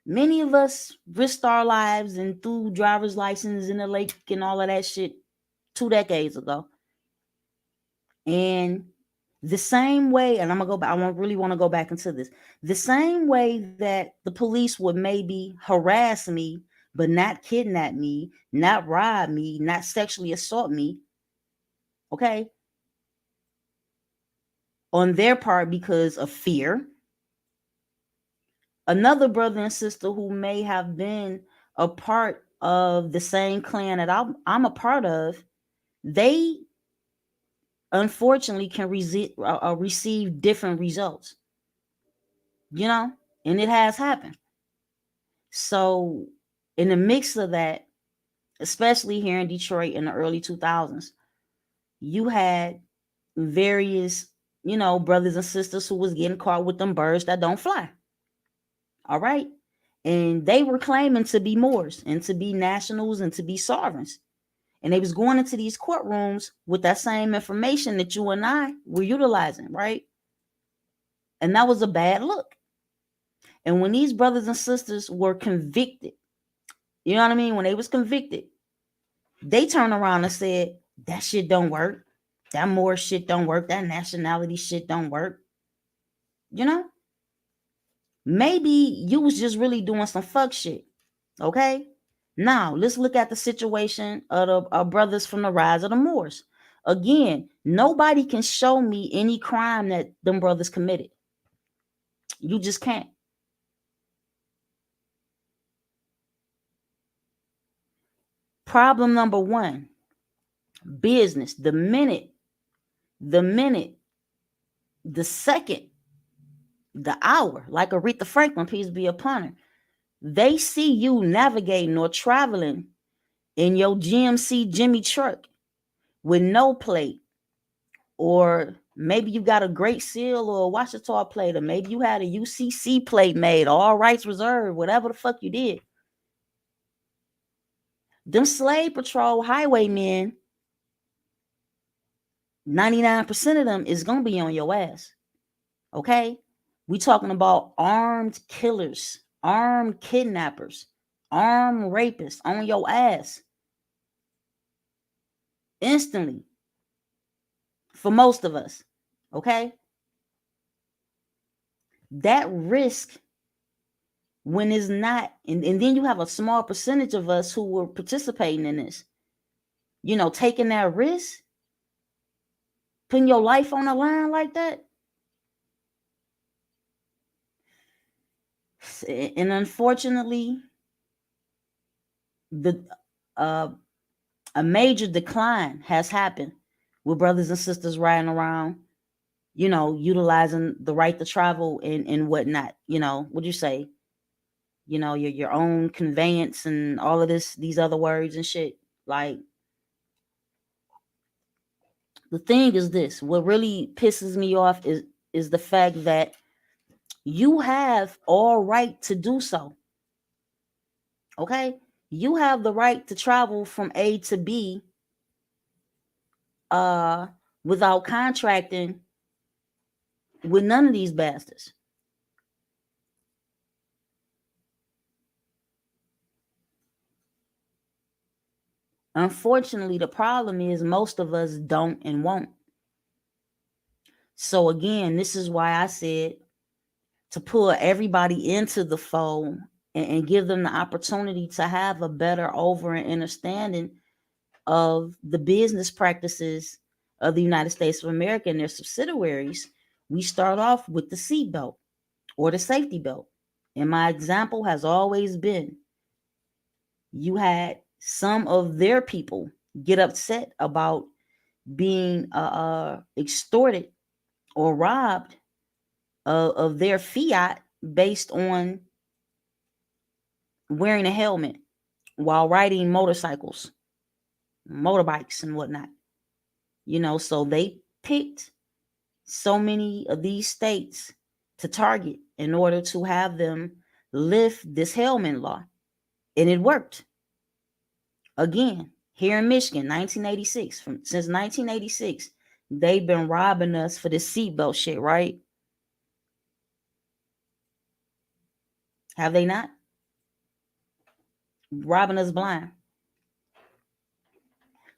many of us risked our lives and threw driver's license in the lake and all of that shit 2 decades ago. And the same way, and I'm gonna go back, I really want to go back into this. The same way that the police would maybe harass me, but not kidnap me, not rob me, not sexually assault me, okay, on their part because of fear. Another brother and sister who may have been a part of the same clan that I'm a part of, they unfortunately can receive different results, and it has happened. So in the mix of that, especially here in Detroit in the early 2000s, you had various, brothers and sisters who was getting caught with them birds that don't fly. All right. And they were claiming to be Moors and to be nationals and to be sovereigns. And they was going into these courtrooms with that same information that you and I were utilizing, right? And that was a bad look. And when these brothers and sisters were convicted, you know what I mean? When they was convicted, they turned around and said, that shit don't work. That Moor shit don't work. That nationality shit don't work. Maybe you was just really doing some fuck shit. Okay? Now, let's look at the situation of the brothers from the rise of the Moors. Again, nobody can show me any crime that them brothers committed. You just can't. Problem number one, business. The minute, the second, the hour, like Aretha Franklin, peace be upon her, they see you navigating or traveling in your GMC Jimmy truck with no plate, or maybe you got a Great Seal or a Ouachita plate, or maybe you had a UCC plate made, all rights reserved, whatever the fuck you did. Them slave patrol highwaymen, 99% of them is going to be on your ass. Okay? We talking about armed killers, armed kidnappers, armed rapists on your ass. instantly for most of us. Okay? That risk, when it's not, and then you have a small percentage of us who were participating in this, taking that risk, putting your life on the line like that. And unfortunately, a major decline has happened with brothers and sisters riding around, utilizing the right to travel and whatnot. What'd you say? Your own conveyance and all of these other words and shit. Like, the thing is this, what really pisses me off is the fact that you have all right to do so. Okay? You have the right to travel from A to B without contracting with none of these bastards. Unfortunately, the problem is most of us don't and won't. So again, this is why I said to pull everybody into the fold and give them the opportunity to have a better over and understanding of the business practices of the United States of America and their subsidiaries. We start off with the seatbelt or the safety belt. And my example has always been, you had some of their people get upset about being extorted or robbed of their fiat based on wearing a helmet while riding motorcycles, motorbikes and whatnot. So they picked so many of these states to target in order to have them lift this helmet law. And it worked. Again, here in Michigan, 1986, since 1986, they've been robbing us for this seatbelt shit, right? Have they not? Robbing us blind.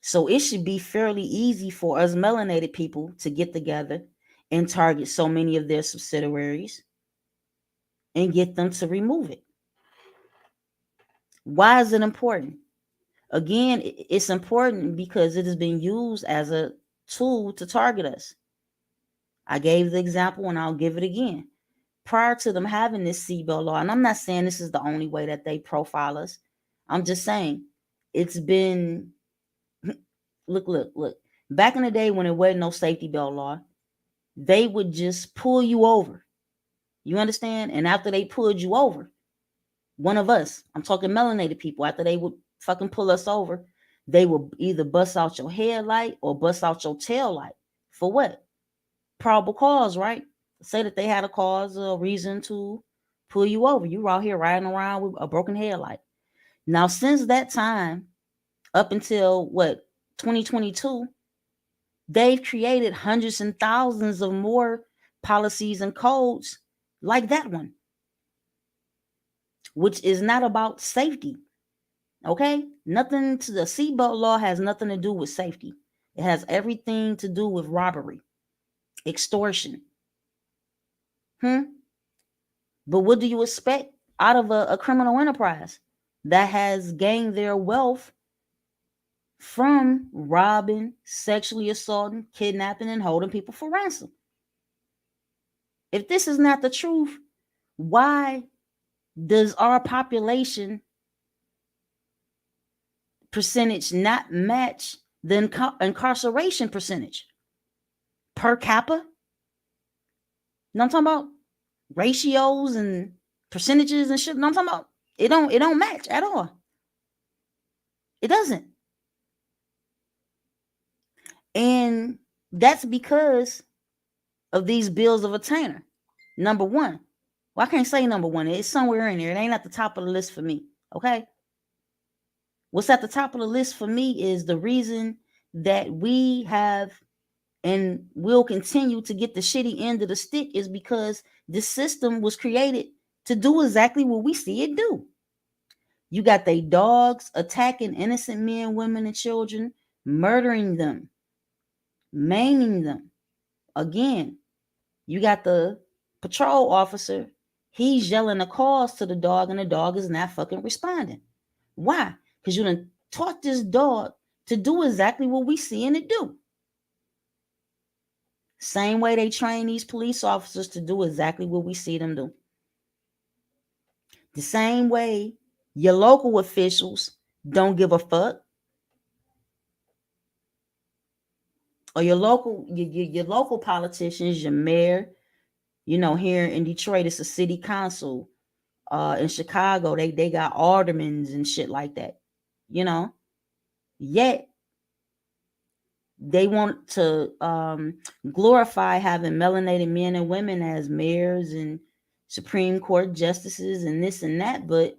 So it should be fairly easy for us melanated people to get together and target so many of their subsidiaries and get them to remove it. Why is it important? Again, it's important because it has been used as a tool to target us. I gave the example and I'll give it again. Prior to them having this seatbelt law, and I'm not saying this is the only way that they profile us. I'm just saying it's been, look. Back in the day when there wasn't no safety belt law, they would just pull you over. You understand? And after they pulled you over, one of us, I'm talking melanated people, after they would fucking pull us over, they would either bust out your headlight or bust out your tail light. For what? Probable cause, right? Say that they had a cause or a reason to pull you over. You were out here riding around with a broken headlight. Now, since that time, up until 2022, they've created hundreds and thousands of more policies and codes like that one, which is not about safety. Okay? Nothing to the seatbelt law has nothing to do with safety. It has everything to do with robbery, extortion. But what do you expect out of a criminal enterprise that has gained their wealth from robbing, sexually assaulting, kidnapping, and holding people for ransom? If this is not the truth, why does our population percentage not match the incarceration percentage per capita? You know what I'm talking about? Ratios and percentages and shit. You know what I'm talking about? It don't match at all. It doesn't. And that's because of these bills of attainder. Number one. Well, I can't say number one. It's somewhere in there. It ain't at the top of the list for me. Okay? What's at the top of the list for me is the reason that we have and will continue to get the shitty end of the stick is because this system was created to do exactly what we see it do. You got they dogs attacking innocent men, women, and children murdering them, maiming them. Again, you got the patrol officer. He's yelling a cause to the dog, and the dog is not fucking responding. Why? Because you done taught this dog to do exactly what we seeing it do. Same way they train these police officers to do exactly what we see them do. The same way your local officials don't give a fuck, or your local politicians, your mayor. Here in Detroit, it's a city council. In Chicago, they got aldermans and shit like that. Yet they want to glorify having melanated men and women as mayors and Supreme Court justices and this and that. But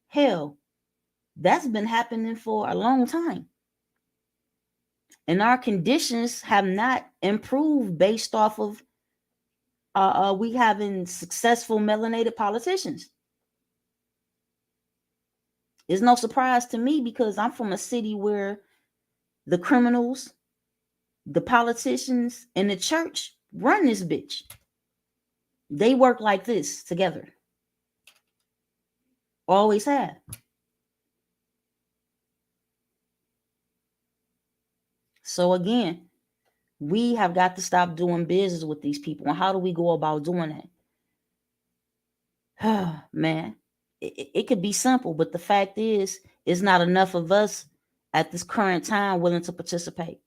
hell, that's been happening for a long time. And our conditions have not improved based off of we having successful melanated politicians. It's no surprise to me because I'm from a city where the criminals, the politicians, and the church run this bitch. They work like this together. Always have. So again, we have got to stop doing business with these people. And how do we go about doing that? Man, it could be simple, but the fact is, it's not enough of us at this current time willing to participate.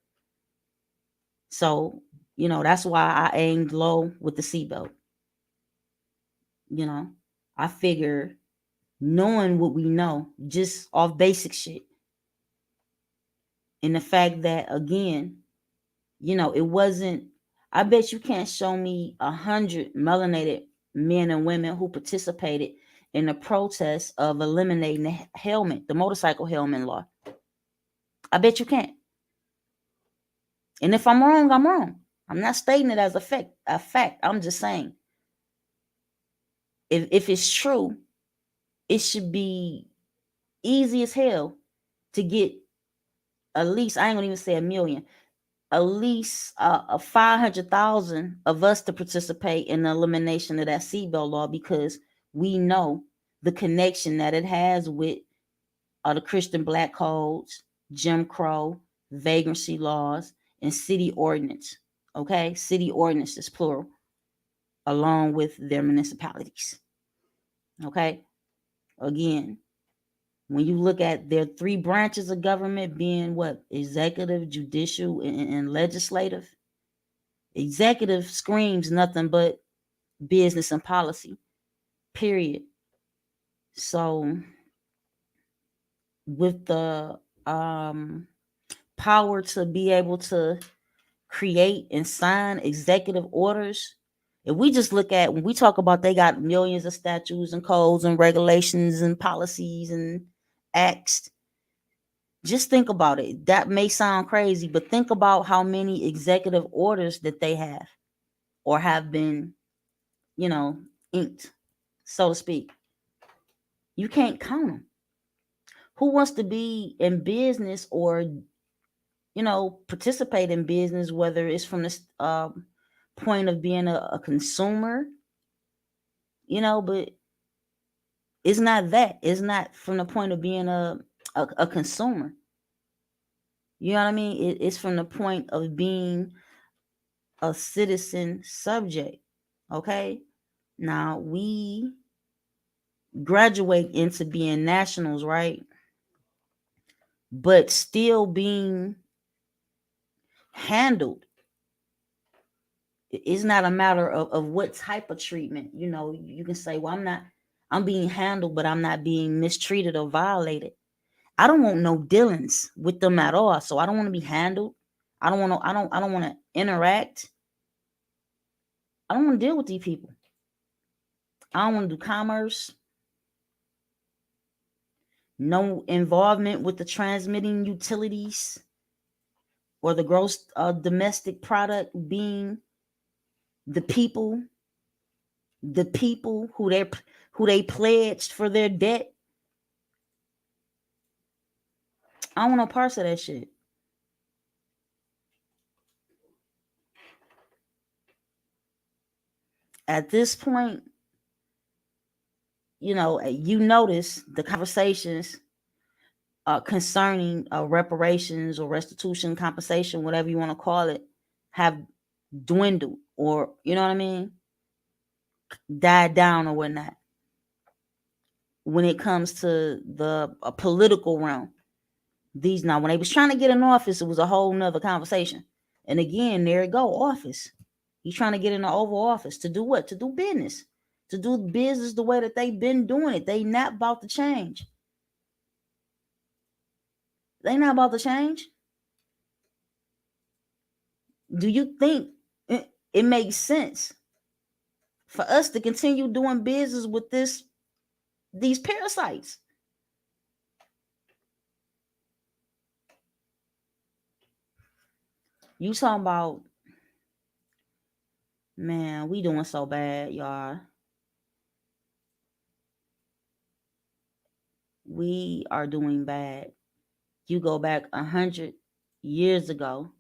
So, that's why I aimed low with the seatbelt. I figure knowing what we know, just off basic shit. And the fact that, again, it wasn't, I bet you can't show me 100 melanated men and women who participated in the process of eliminating the motorcycle helmet law. I bet you can't. And if I'm wrong, I'm wrong. I'm not stating it as a fact. I'm just saying, if it's true, it should be easy as hell to get at least, I ain't gonna even say 1 million, at least 500,000 of us to participate in the elimination of that seatbelt law, because we know the connection that it has with the Christian Black Codes, Jim Crow, vagrancy laws, and city ordinance. Okay, city ordinances plural, along with their municipalities. Okay, again, when you look at their 3 branches of government being what? Executive, judicial, and legislative. Executive screams nothing but business and policy, period. So with the power to be able to create and sign executive orders, if we just look at, when we talk about they got millions of statutes and codes and regulations and policies and acts, just think about it. That may sound crazy, but think about how many executive orders that they have or have been, inked, so to speak. You can't count them. Who wants to be in business or, participate in business, whether it's from the point of being a consumer, but it's not that. It's not from the point of being a consumer. You know what I mean? It's from the point of being a citizen subject. Okay? Now, we graduate into being nationals, right? But still being handled. It's not a matter of what type of treatment. You can say, well, I'm being handled, but I'm not being mistreated or violated. I don't want no dealings with them at all. So I don't want to be handled. I don't want to interact. I don't want to deal with these people. I don't want to do commerce. No involvement with the transmitting utilities or the gross domestic product being the people who they pledged for their debt. I don't want no parts of that shit. at this point, you notice the conversations concerning reparations or restitution, compensation, whatever you want to call it, have dwindled, or you know what I mean, died down or whatnot. When it comes to the political realm, when they was trying to get in office, it was a whole nother conversation. And again, there it go, office. He's trying to get in the Oval Office to do what? To do business. To do business the way that they've been doing it. They not about to change. They not about to change. Do you think it makes sense for us to continue doing business with these parasites? You talking about, man, we doing so bad, y'all. We are doing bad. You go back 100 years ago,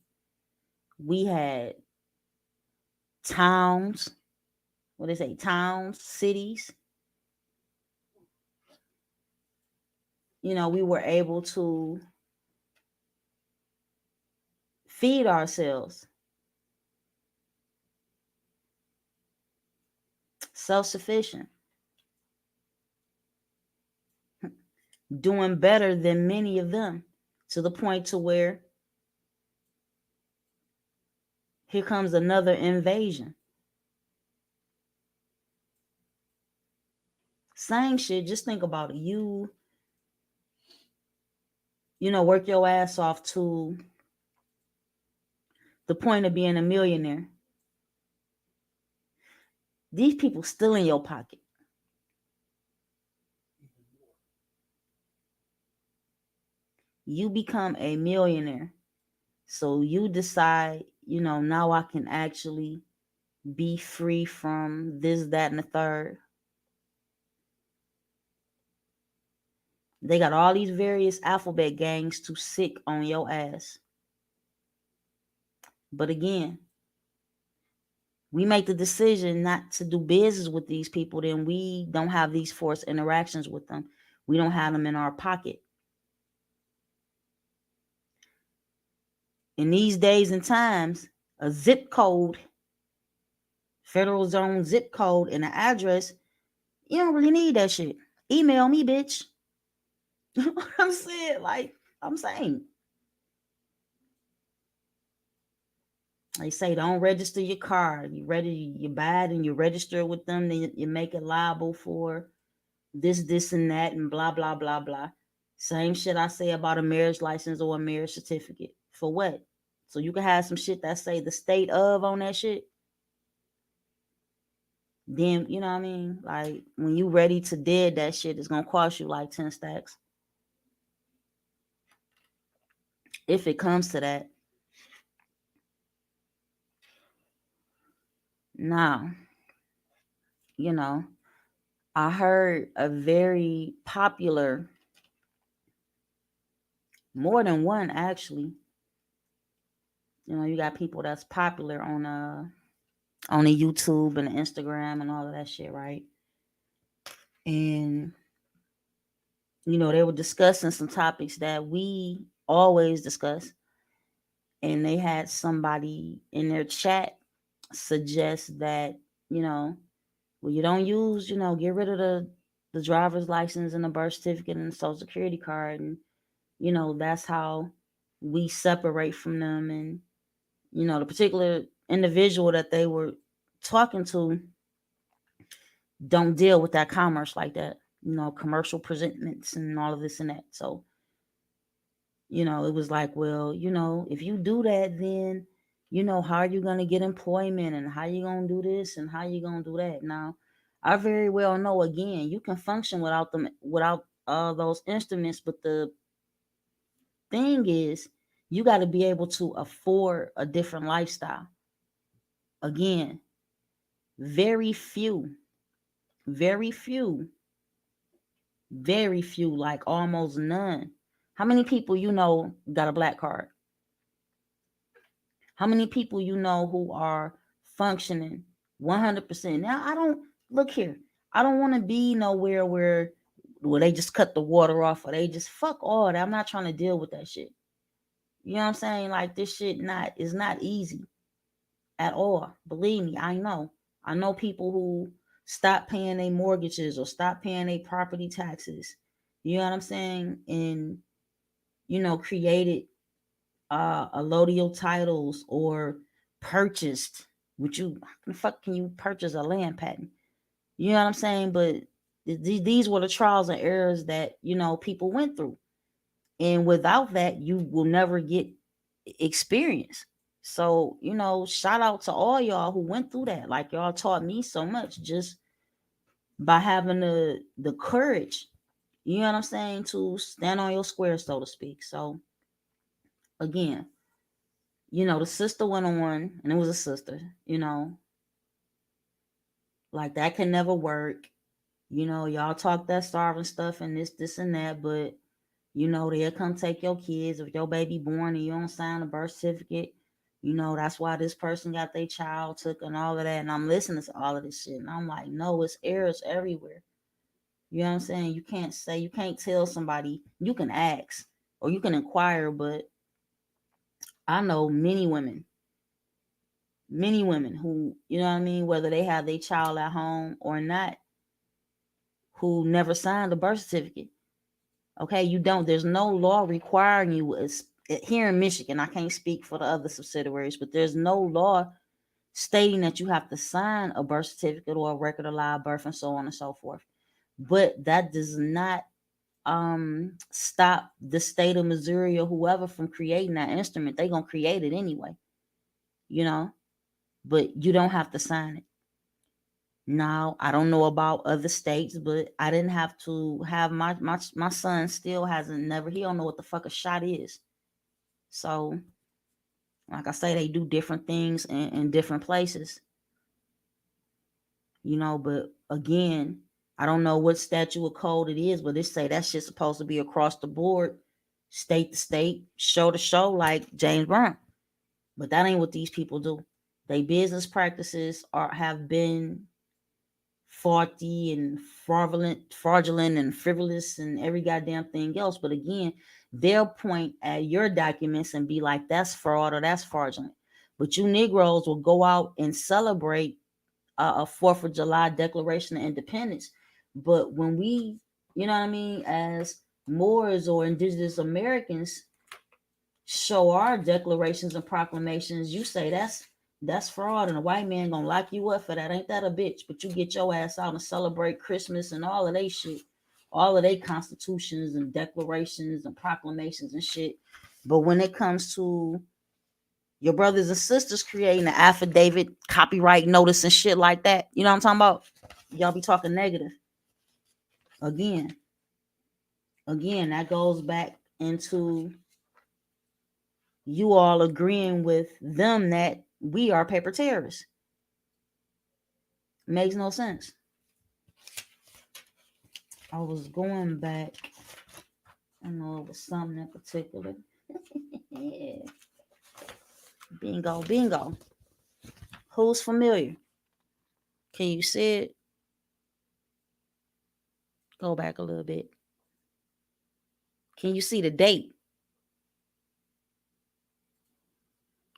we had towns, towns, cities. We were able to feed ourselves. Self-sufficient. Doing better than many of them, to the point to where here comes another invasion. Same shit. Just think about it. You work your ass off to the point of being a millionaire. These people still in your pocket. You become a millionaire. So you decide, now I can actually be free from this, that, and the third. They got all these various alphabet gangs to sick on your ass. But again, we make the decision not to do business with these people, then we don't have these forced interactions with them. We don't have them in our pocket. In these days and times, a zip code, federal zone zip code, and an address, you don't really need that shit. Email me, bitch. You know what I'm saying? Like I'm saying. They say don't register your car. You buy it and you register with them, then you make it liable for this, and that, and blah, blah, blah, blah. Same shit I say about a marriage license or a marriage certificate. For what? So you can have some shit that say the state of on that shit. Then, you know what I mean? Like when you ready to dead that shit, it's going to cost you like 10 stacks. If it comes to that. Now, I heard a very popular, more than one actually. You got people that's popular on the YouTube and the Instagram and all of that shit, right? And they were discussing some topics that we always discuss. And they had somebody in their chat suggest that, well, you don't use, get rid of the driver's license and the birth certificate and the social security card. And, that's how we separate from them. And, the particular individual that they were talking to don't deal with that commerce like that, commercial presentments and all of this and that. So, it was like, well, if you do that, then, how are you going to get employment and how you going to do this and how you going to do that? Now, I very well know, again, you can function without those instruments. But the thing is, you got to be able to afford a different lifestyle. Again, very few, like almost none. How many people got a black card? How many people who are functioning 100%. Now, I don't look here. I don't want to be nowhere where they just cut the water off, or they just fuck all that. I'm not trying to deal with that shit. You know what I'm saying? Like, this shit is not easy at all. Believe me, I know. I know people who stop paying their mortgages or stop paying their property taxes. You know what I'm saying? And created allodial titles, or purchased. How the fuck can you purchase a land patent? You know what I'm saying? But these were the trials and errors that people went through, and without that, you will never get experience. So shout out to all y'all who went through that. Like, y'all taught me so much just by having the courage. You know what I'm saying? To stand on your square, so to speak. So again, the sister went on, and it was a sister, like, that can never work. Y'all talk that starving stuff and this and that, but they'll come take your kids. If your baby born and you don't sign a birth certificate, that's why this person got their child took and all of that. And I'm listening to all of this shit, and I'm like, no, it's errors everywhere. You know what I'm saying? You can't tell somebody. You can ask or you can inquire, but I know many women who, you know what I mean, whether they have their child at home or not, who never signed a birth certificate. Okay, there's no law requiring you, here in Michigan. I can't speak for the other subsidiaries, but there's no law stating that you have to sign a birth certificate or a record of live birth and so on and so forth. But that does not stop the state of Missouri or whoever from creating that instrument. They're going to create it anyway, but you don't have to sign it. Now, I don't know about other states, but I didn't have to have my son still he don't know what the fuck a shot is. So, like I say, they do different things in different places, but again, I don't know what statute or code it is, but they say that shit's supposed to be across the board, state to state, show to show, like James Brown. But that ain't what these people do. Their business practices have been faulty and fraudulent and frivolous and every goddamn thing else. But again, they'll point at your documents and be like, that's fraud or that's fraudulent. But you Negroes will go out and celebrate a 4th of July Declaration of Independence. But when we, as Moors or Indigenous Americans show our declarations and proclamations, you say that's fraud, and a white man gonna lock you up for that. Ain't that a bitch? But you get your ass out and celebrate Christmas and all of they shit, all of they constitutions and declarations and proclamations and shit. But when it comes to your brothers and sisters creating an affidavit, copyright notice and shit like that, you know what I'm talking about? Y'all be talking negative. Again, that goes back into you all agreeing with them that we are paper terrorists. Makes no sense. I was going back. I know it was something in particular. Yeah. Bingo. Who's familiar? Can you see it? Go back a little bit. Can you see the date?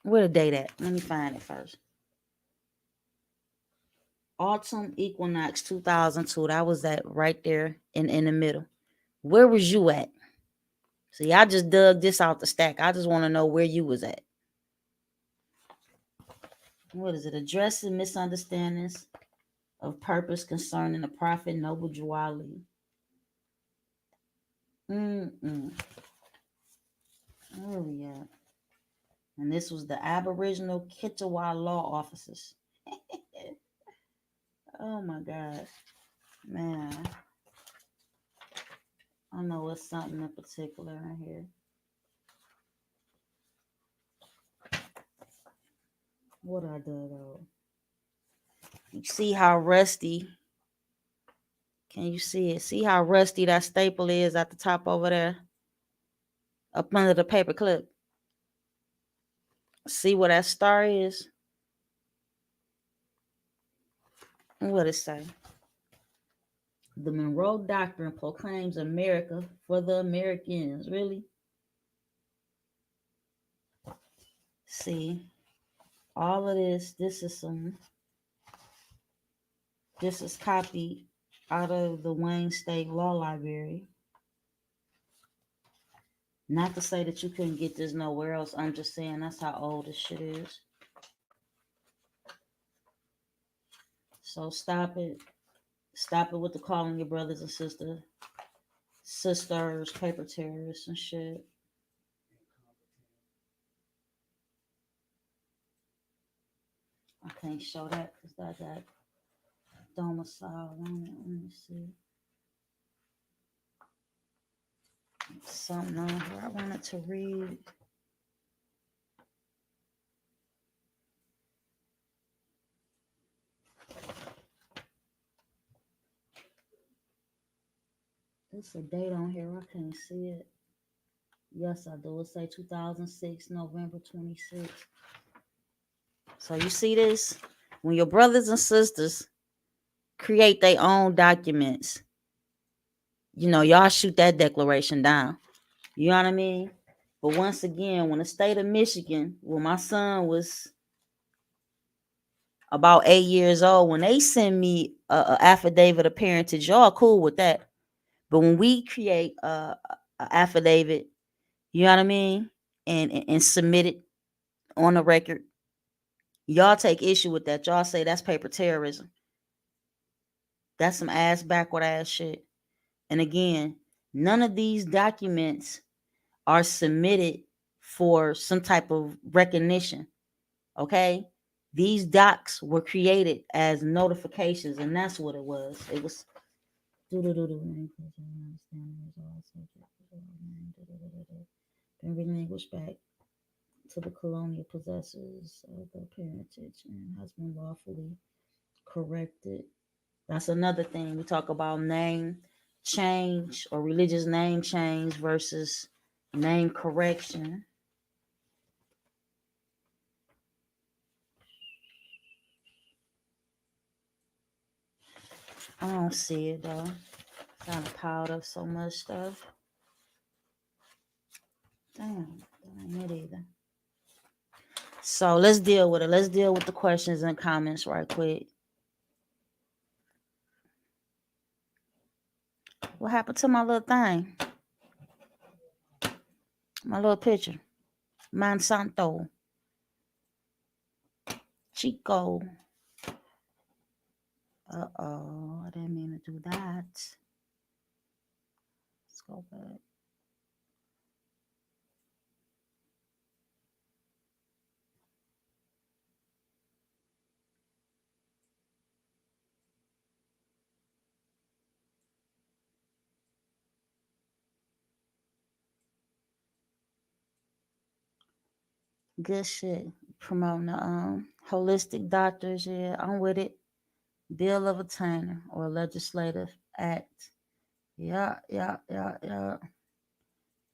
Where the date at? Let me find it first. Autumn Equinox 2002. That was that right there in the middle. Where was you at? See, I just dug this out the stack. I just want to know where you was at. What is it? Addressing misunderstandings of purpose concerning the prophet Noble Jawali. Where we at? And this was the Aboriginal Kittiwah law officers. Oh my God. Man. I know it's something in particular in here. What I did though. You see how rusty? Can you see it? See how rusty that staple is at the top over there? Up under the paper clip. See where that star is? What it say? The Monroe Doctrine proclaims America for the Americans. Really? See, all of this is copied out of the Wayne State Law Library. Not to say that you couldn't get this nowhere else. I'm just saying that's how old this shit is. So stop it. Stop it with the calling your brothers and sisters, paper terrorists and shit. I can't show that because that got domicile on it. Let me see. Something on here I wanted to read. There's a date on here. I can't see it. Yes, I do. It say 2006, November 26th. So you see this? When your brothers and sisters create their own documents, y'all shoot that declaration down. You know what I mean? But once again, when the state of Michigan, when my son was about 8 years old, when they send me a affidavit of parentage, y'all cool with that. But when we create a affidavit, you know what I mean, and submit it on the record, y'all take issue with that. Y'all say that's paper terrorism. That's some backward ass shit. And again, none of these documents are submitted for some type of recognition. Okay? These docs were created as notifications, and that's what it was. It was been relinquished back to the colonial possessors of the parentage and has been lawfully corrected. That's another thing. We talk about name change or religious name change versus name correction. I don't see it though. Kind of piled up so much stuff. Damn, that ain't it either. So let's deal with it. Let's deal with the questions and comments right quick. What happened to my little thing? My little picture. Monsanto. Chico. Uh-oh. I didn't mean to do that. Let's go back. Good shit. Promoting the holistic doctors. Yeah, I'm with it. Bill of Attainder or legislative act. Yeah.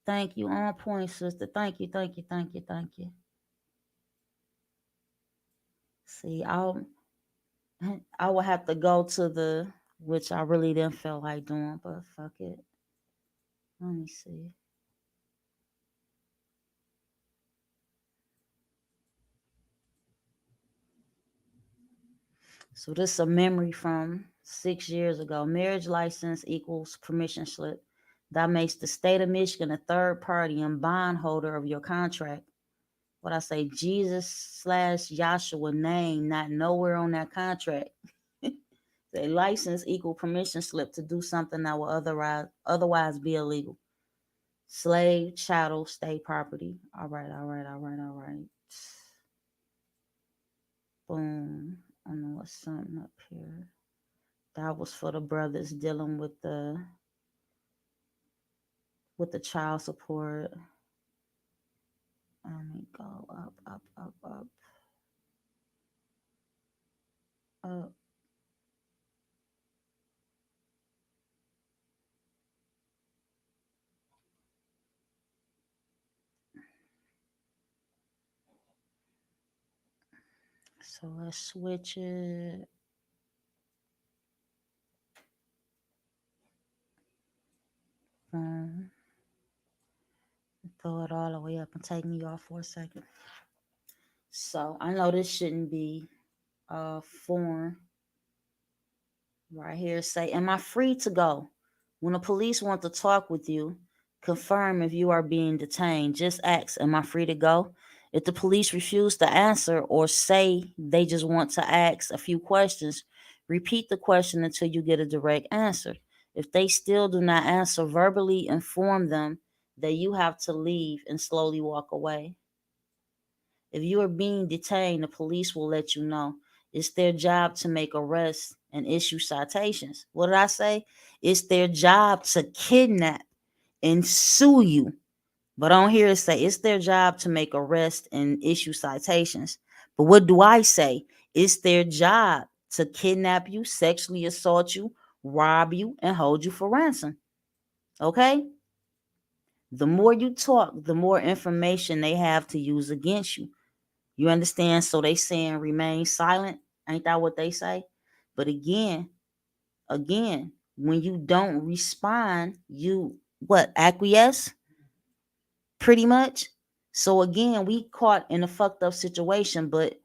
Thank you. On point, sister. Thank you. See, I will have to go to the, which I really didn't feel like doing, but fuck it. Let me see. So this is a memory from 6 years ago. Marriage license equals permission slip. That makes the state of Michigan a third party and bondholder of your contract. What I say, Jesus/Yahshua name not nowhere on that contract. The license equal permission slip to do something that will otherwise be illegal. Slave, chattel, state property. All right. Boom. I know what's something up here. That was for the brothers dealing with the child support. Let me go up. So let's switch it. phone. Throw it all the way up and take me off for a second. So I know this shouldn't be foreign. Right here, say, am I free to go? When the police want to talk with you, confirm if you are being detained. Just ask, am I free to go? If the police refuse to answer or say they just want to ask a few questions, repeat the question until you get a direct answer. If they still do not answer, verbally inform them that you have to leave and slowly walk away. If you are being detained, the police will let you know. It's their job to make arrests and issue citations. What did I say? It's their job to kidnap and sue you. But on here it say it's their job to make arrests and issue citations. But what do I say? It's their job to kidnap you, sexually assault you, rob you, and hold you for ransom. Okay? The more you talk, the more information they have to use against you. You understand? So they saying remain silent. Ain't that what they say? But again, when you don't respond, you what? Acquiesce? Pretty much. So again, we caught in a fucked up situation. But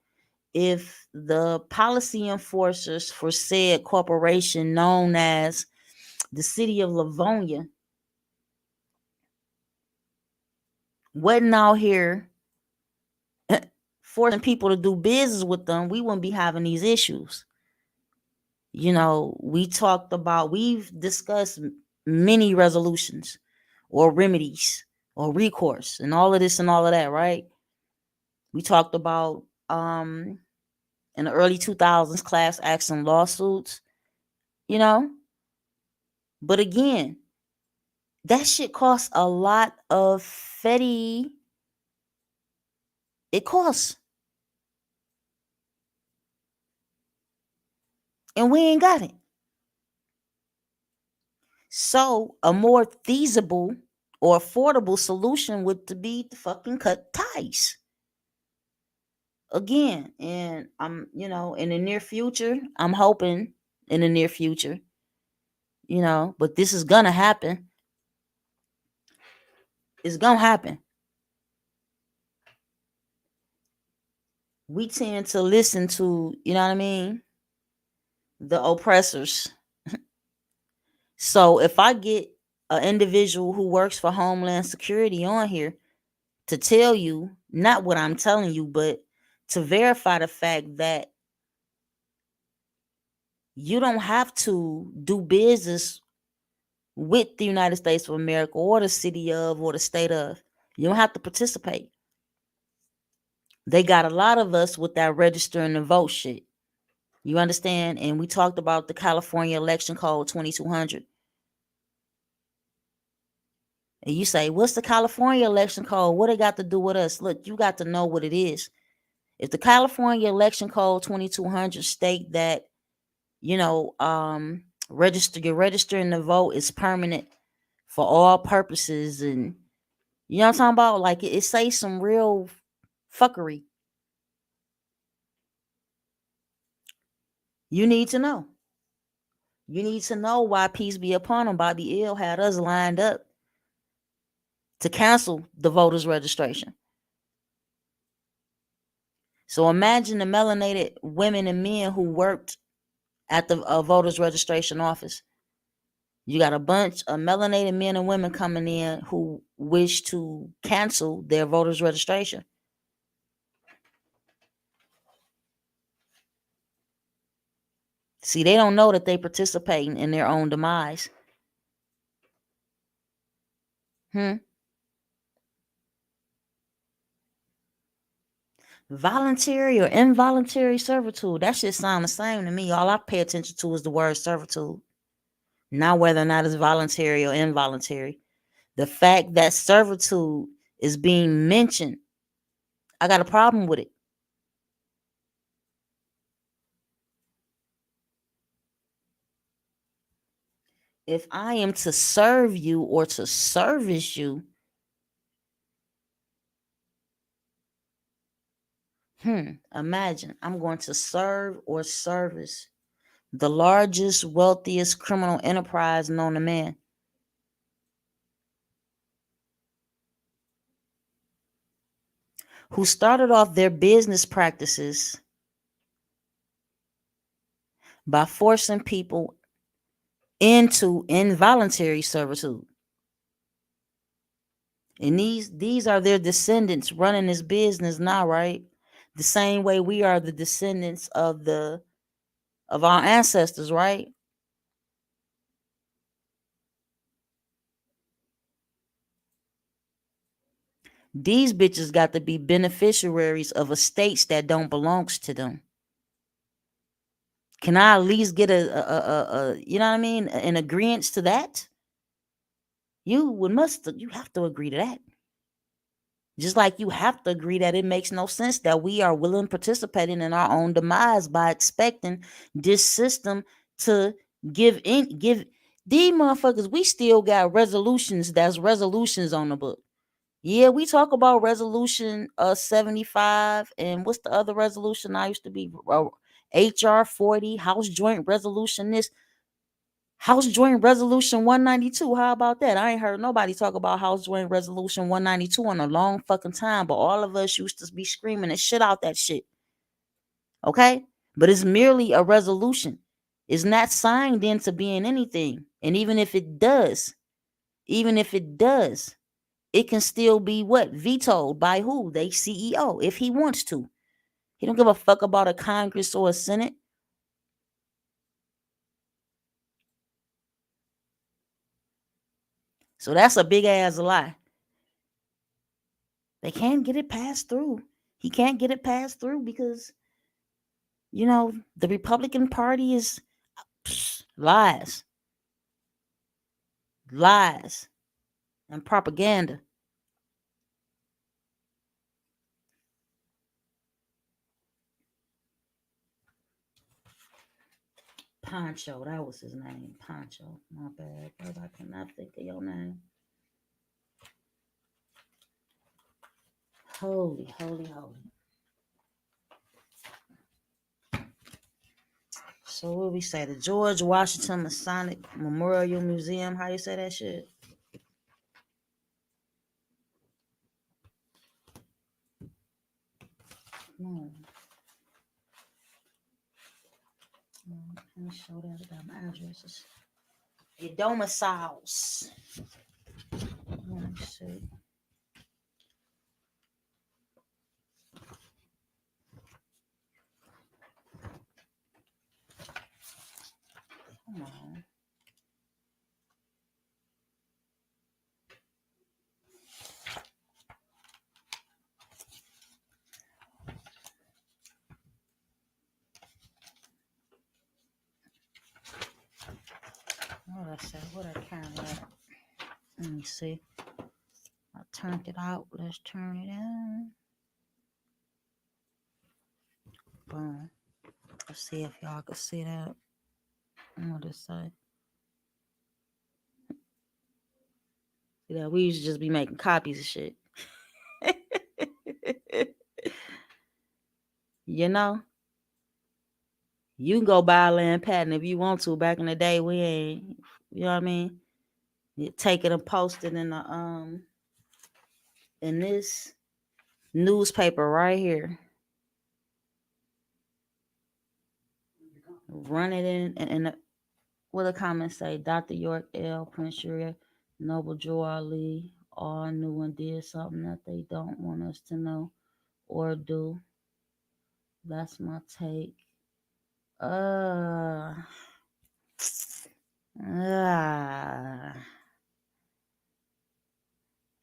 if the policy enforcers for said corporation known as the city of Livonia wasn't out here forcing people to do business with them, we wouldn't be having these issues. You know, we've discussed many resolutions or remedies or recourse and all of this and all of that, right? We talked about in the early 2000s class action lawsuits, you know? But again, that shit costs a lot of fetty. It costs. And we ain't got it. So a more feasible or affordable solution would to be to fucking cut ties. Again, and I'm, in the near future, I'm hoping in the near future, but this is gonna happen. It's gonna happen. We tend to listen to, you know what I mean, the oppressors. So if I get an individual who works for Homeland Security on here to tell you, not what I'm telling you, but to verify the fact that you don't have to do business with the United States of America or the city of or the state of. You don't have to participate. They got a lot of us with that registering to vote shit. You understand? And we talked about the California election code 2200. And you say, what's the California election code? What it got to do with us? Look, you got to know what it is. If the California election code 2200 state that, registering to vote is permanent for all purposes, and you know what I'm talking about? Like it says some real fuckery. You need to know. You need to know why Peace Be Upon Him, Bobby Ill had us lined up to cancel the voters registration. So imagine the melanated women and men who worked at the voters registration office. You got a bunch of melanated men and women coming in who wish to cancel their voters registration. See, they don't know that they participating in their own demise. Voluntary or involuntary servitude, that shit sound the same to me. All I pay attention to is the word servitude, not whether or not it's voluntary or involuntary. The fact that servitude is being mentioned, I got a problem with it. If I am to serve you or to service you, imagine I'm going to serve or service the largest, wealthiest criminal enterprise known to man. who started off their business practices by forcing people into involuntary servitude. And these are their descendants running this business now, right? The same way we are the descendants of our ancestors, right? These bitches got to be beneficiaries of estates that don't belong to them. Can I at least get a you know what I mean, an agreement to that? You have to agree to that. Just like you have to agree that it makes no sense that we are willing participating in our own demise by expecting this system to give these motherfuckers. We still got resolutions. That's resolutions on the book. Yeah, we talk about resolution 75 and what's the other resolution I used to be HR 40, House Joint Resolution this, House Joint Resolution 192. How about that? I ain't heard nobody talk about House Joint Resolution 192 in a long fucking time, but all of us used to be screaming the shit out that shit. Okay? But it's merely a resolution. It's not signed into being anything. And even if it does, it can still be what? Vetoed by who? They CEO, if he wants to. He don't give a fuck about a Congress or a Senate. So that's a big ass lie. They can't get it passed through. He can't get it passed through because, the Republican Party is lies, and propaganda. Pancho, that was his name. Pancho. My bad. I cannot think of your name. Holy. So what we say? The George Washington Masonic Memorial Museum. How you say that shit? No. Let me show that about my addresses. Your domiciles. Let me see. Come on. What I said? What I turned out? Let me see. I turned it out. Let's turn it in. Boom. Let's see if y'all can see that. What it say? Yeah, we used to just be making copies of shit. You can go buy a land patent if you want to. Back in the day, we ain't. You know what I mean? You take it and post it in this newspaper right here. Run it in what the comments say? Dr. York L. Prince Shreya, Noble Joe Ali, all knew and did something that they don't want us to know or do. That's my take.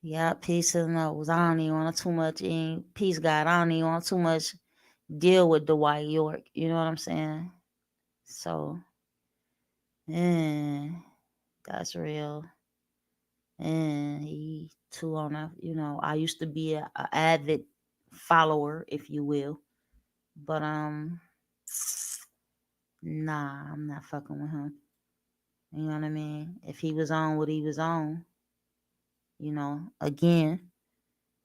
Yeah, peace and those. I don't even want too much peace, God. I don't even want too much deal with Dwight York. You know what I'm saying? So, that's real. And he too on a, I used to be a avid follower, if you will. But nah, I'm not fucking with him. You know what I mean? If he was on what he was on, again,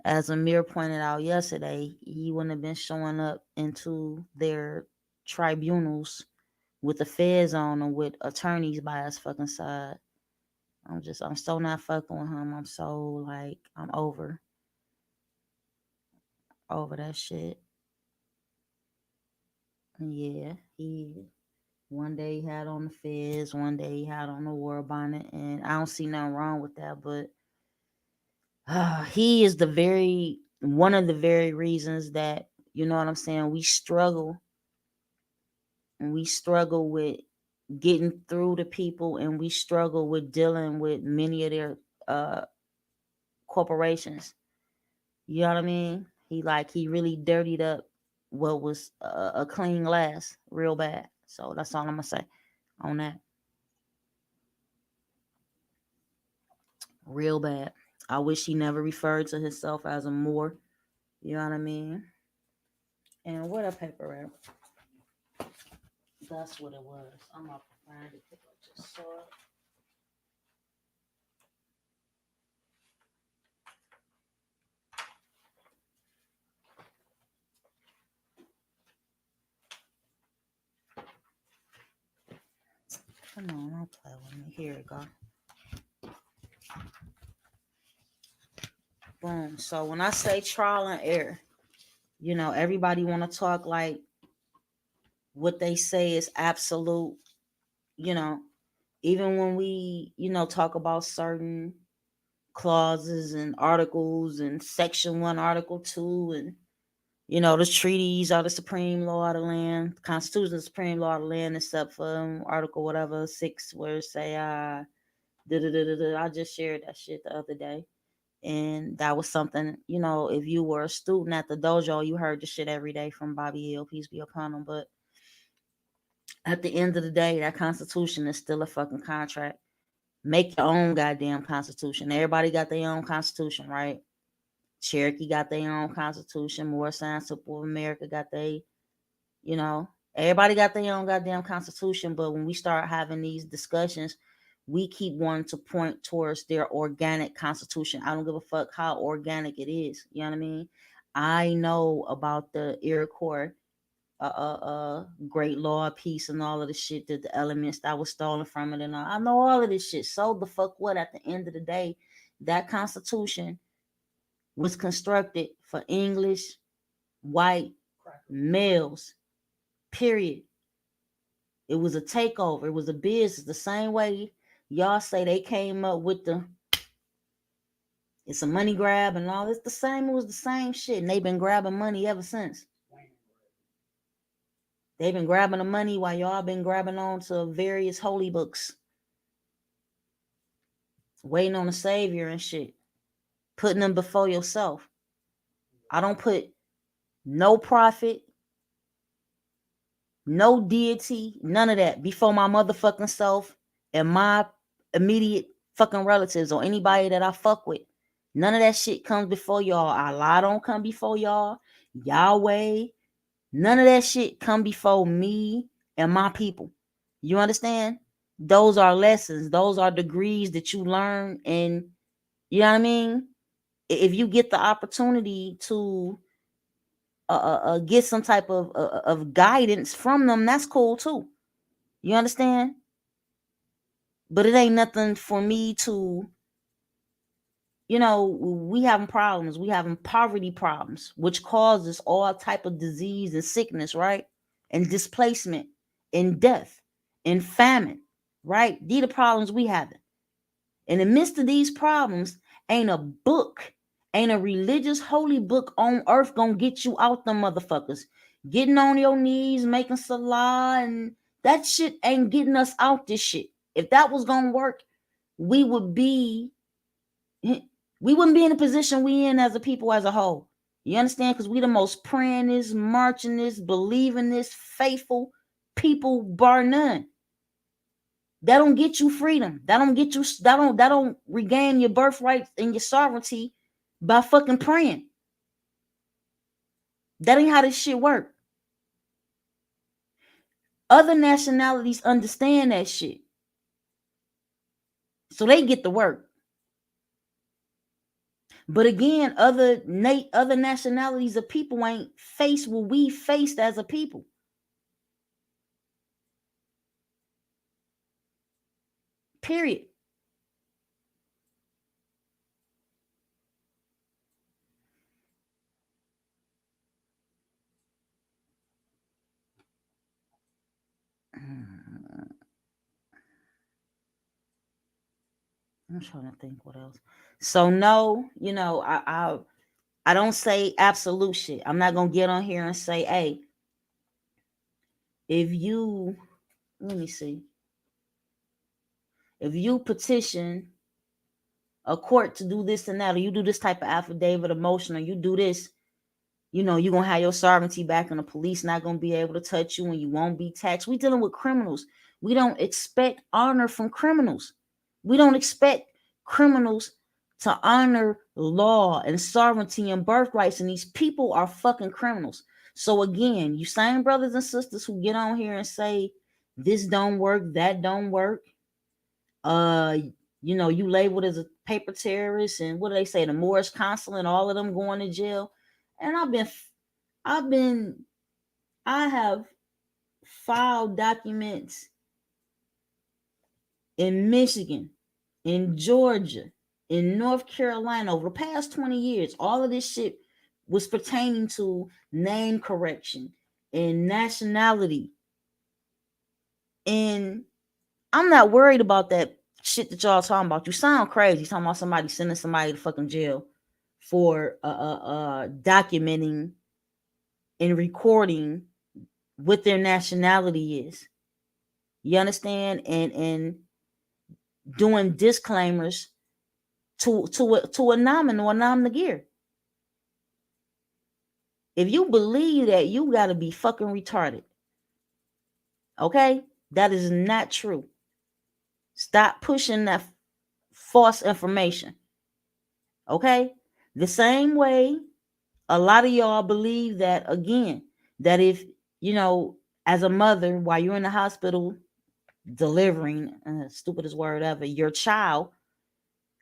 as Amir pointed out yesterday, he wouldn't have been showing up into their tribunals with the feds on or with attorneys by his fucking side. I'm so not fucking with him. I'm so I'm over. over that shit. Yeah, he one day he had on the fez, one day he had on the war bonnet, and I don't see nothing wrong with that. But he is one of the very reasons that, you know what I'm saying, we struggle with getting through to people, and we struggle with dealing with many of their corporations. You know what I mean? He really dirtied up what was a clean glass real bad. So that's all I'm gonna say on that. Real bad. I wish he never referred to himself as a Moor. You know what I mean? And what a paper route. That's what it was. I'm up to find it because I just saw it. Come on, don't play with me. Here it go. Boom. So when I say trial and error, you know, everybody want to talk like what they say is absolute, you know, even when we, you know, talk about certain clauses and articles and section 1, article 2, and you know, the treaties are the supreme law of the land, constitution is the supreme law of the land, except for article whatever 6 where it say I just shared that shit the other day. And that was something, you know, if you were a student at the dojo, you heard the shit every day from Bobby Hill, peace be upon him. But at the end of the day, that constitution is still a fucking contract. Make your own goddamn constitution. Everybody got their own constitution, right? Cherokee got their own constitution. Morris and Simple of America got their, you know, everybody got their own goddamn constitution. But when we start having these discussions, we keep wanting to point towards their organic constitution. I don't give a fuck how organic it is. You know what I mean? I know about the Iroquois great law of peace and all of the shit, that the elements that was stolen from it, and all. I know all of this shit. So the fuck what? At the end of the day, that constitution was constructed for English white males. Period. It was a takeover. It was a business. The same way y'all say they came up with it's a money grab and all. It's the same. It was the same shit, and they've been grabbing money ever since. They've been grabbing the money while y'all been grabbing on to various holy books, waiting on a savior and shit, putting them before yourself. I don't put no prophet, no deity, none of that before my motherfucking self and my immediate fucking relatives or anybody that I fuck with. None of that shit comes before y'all. Allah don't come before y'all. Yahweh, none of that shit come before me and my people. You understand? Those are lessons. Those are degrees that you learn. And you know what I mean? If you get the opportunity to get some type of guidance from them, that's cool too. You understand? But it ain't nothing for me to, you know, we having problems. We having poverty problems, which causes all type of disease and sickness, right? And displacement and death and famine, right? These are the problems we having. In the midst of these problems, ain't a book, ain't a religious holy book on earth gonna get you out them motherfuckers. Getting on your knees, making salah, and that shit ain't getting us out this shit. If that was gonna work, we wouldn't be in the position we in as a people as a whole. You understand? Because we the most prayingest, marchingest, believingest, faithful people bar none. That don't get you freedom. That don't regain your birthright and your sovereignty by fucking praying. That ain't how this shit work. Other nationalities understand that shit. So they get to work. But again, other nationalities of people ain't faced what we faced as a people. Period. I'm trying to think what else. So no, I don't say absolute shit. I'm not gonna get on here and say, hey, if you let me see, if you petition a court to do this and that, or you do this type of affidavit of motion, or you do this, you're gonna have your sovereignty back, and the police not gonna be able to touch you, and you won't be taxed. We dealing with criminals. We don't expect honor from criminals. We don't expect criminals to honor law and sovereignty and birthrights, and these people are fucking criminals. So again, you same brothers and sisters who get on here and say this don't work, that don't work, you labeled as a paper terrorist, and what do they say, the Moorish consul and all of them going to jail. And I have filed documents in Michigan, in Georgia, in North Carolina over the past 20 years. All of this shit was pertaining to name correction and nationality. And I'm not worried about that shit that y'all talking about. You sound crazy talking about somebody sending somebody to fucking jail for documenting and recording what their nationality is. You understand? And doing disclaimers to a nominal or nom gear. If you believe that, you got to be fucking retarded. Okay? That is not true. Stop pushing that false information. Okay? The same way a lot of y'all believe that, again, that if, as a mother, while you're in the hospital delivering, stupidest word ever, your child,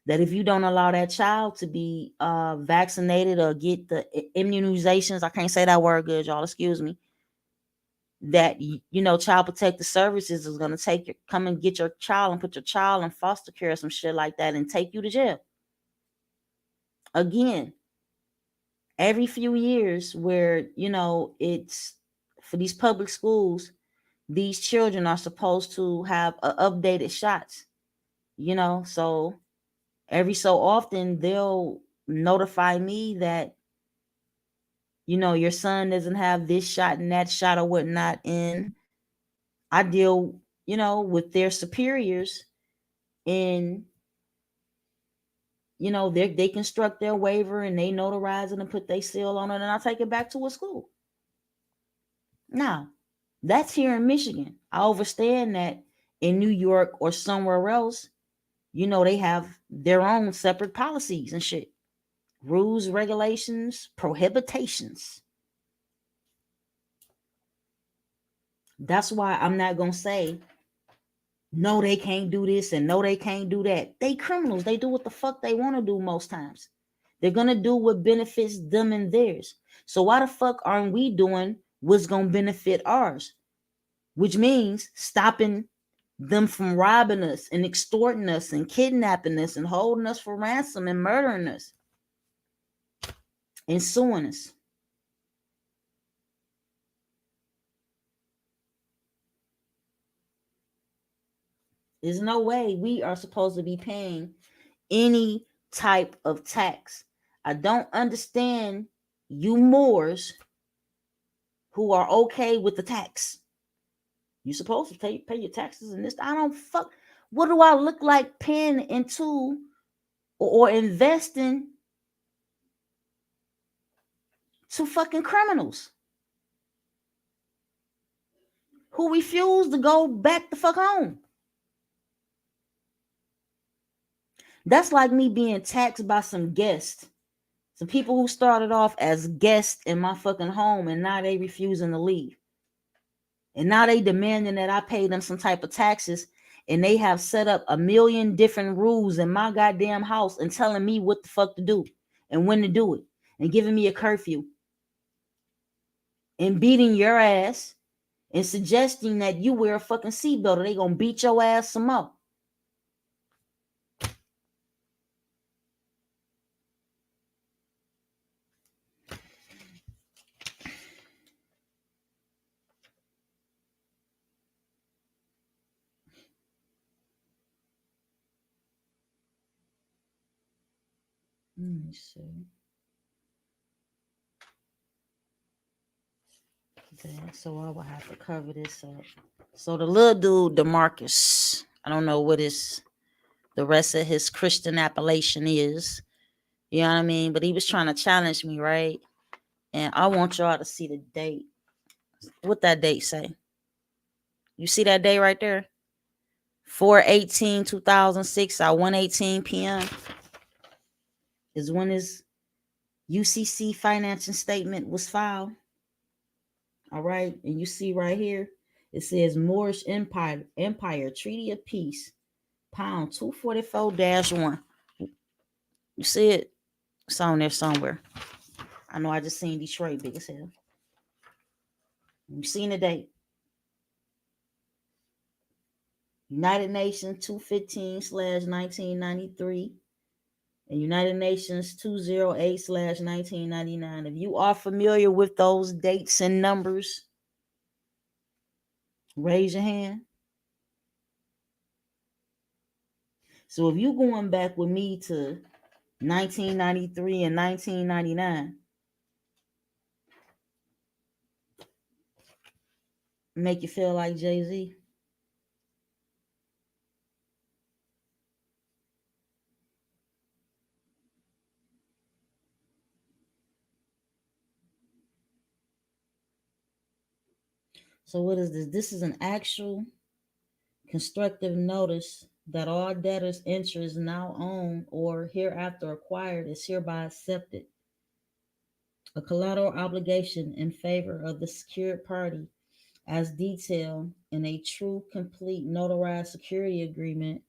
that if you don't allow that child to be vaccinated or get the immunizations, I can't say that word good, y'all, excuse me, that, Child Protective Services is going to come and get your child and put your child in foster care or some shit like that and take you to jail. Again, every few years where, it's for these public schools, these children are supposed to have updated shots, so every so often they'll notify me that, your son doesn't have this shot and that shot or whatnot. And I deal, with their superiors, and, they construct their waiver and they notarize it and put their seal on it, and I take it back to a school. Now, that's here in Michigan. I understand that in New York or somewhere else, they have their own separate policies and shit. Rules, regulations, prohibitations. That's why I'm not going to say, no, they can't do this and no, they can't do that. They criminals. They do what the fuck they want to do most times. They're going to do what benefits them and theirs. So why the fuck aren't we doing what's going to benefit ours? Which means stopping them from robbing us and extorting us and kidnapping us and holding us for ransom and murdering us and suing us. There's no way we are supposed to be paying any type of tax. I don't understand you Moors who are okay with the tax. You're supposed to pay your taxes in this. I don't fuck. What do I look like paying into or investing to fucking criminals who refuse to go back the fuck home? That's like me being taxed by some guests. Some people who started off as guests in my fucking home and now they refusing to leave. And now they demanding that I pay them some type of taxes, and they have set up a million different rules in my goddamn house and telling me what the fuck to do and when to do it and giving me a curfew and beating your ass and suggesting that you wear a fucking seatbelt or they gonna beat your ass some more. Let me see. So I will have to cover this up. So the little dude, DeMarcus, I don't know what the rest of his Christian appellation is. You know what I mean? But he was trying to challenge me, right? And I want y'all to see the date. What that date say? You see that date right there? 4/18/2006 at 1:18 p.m. is when his UCC financing statement was filed. All right. And you see right here, it says Moorish Empire Treaty of Peace, pound 244-1. You see it? It's on there somewhere. I know I just seen Detroit big as hell. You seen the date? United Nations 215/1993 and United Nations 208/1999. If you are familiar with those dates and numbers, raise your hand. So if you're going back with me to 1993 and 1999, make you feel like Jay-Z? So what is this? This is an actual constructive notice that all debtors' interest now owned or hereafter acquired is hereby accepted. A collateral obligation in favor of the secured party as detailed in a true, complete, notarized security agreement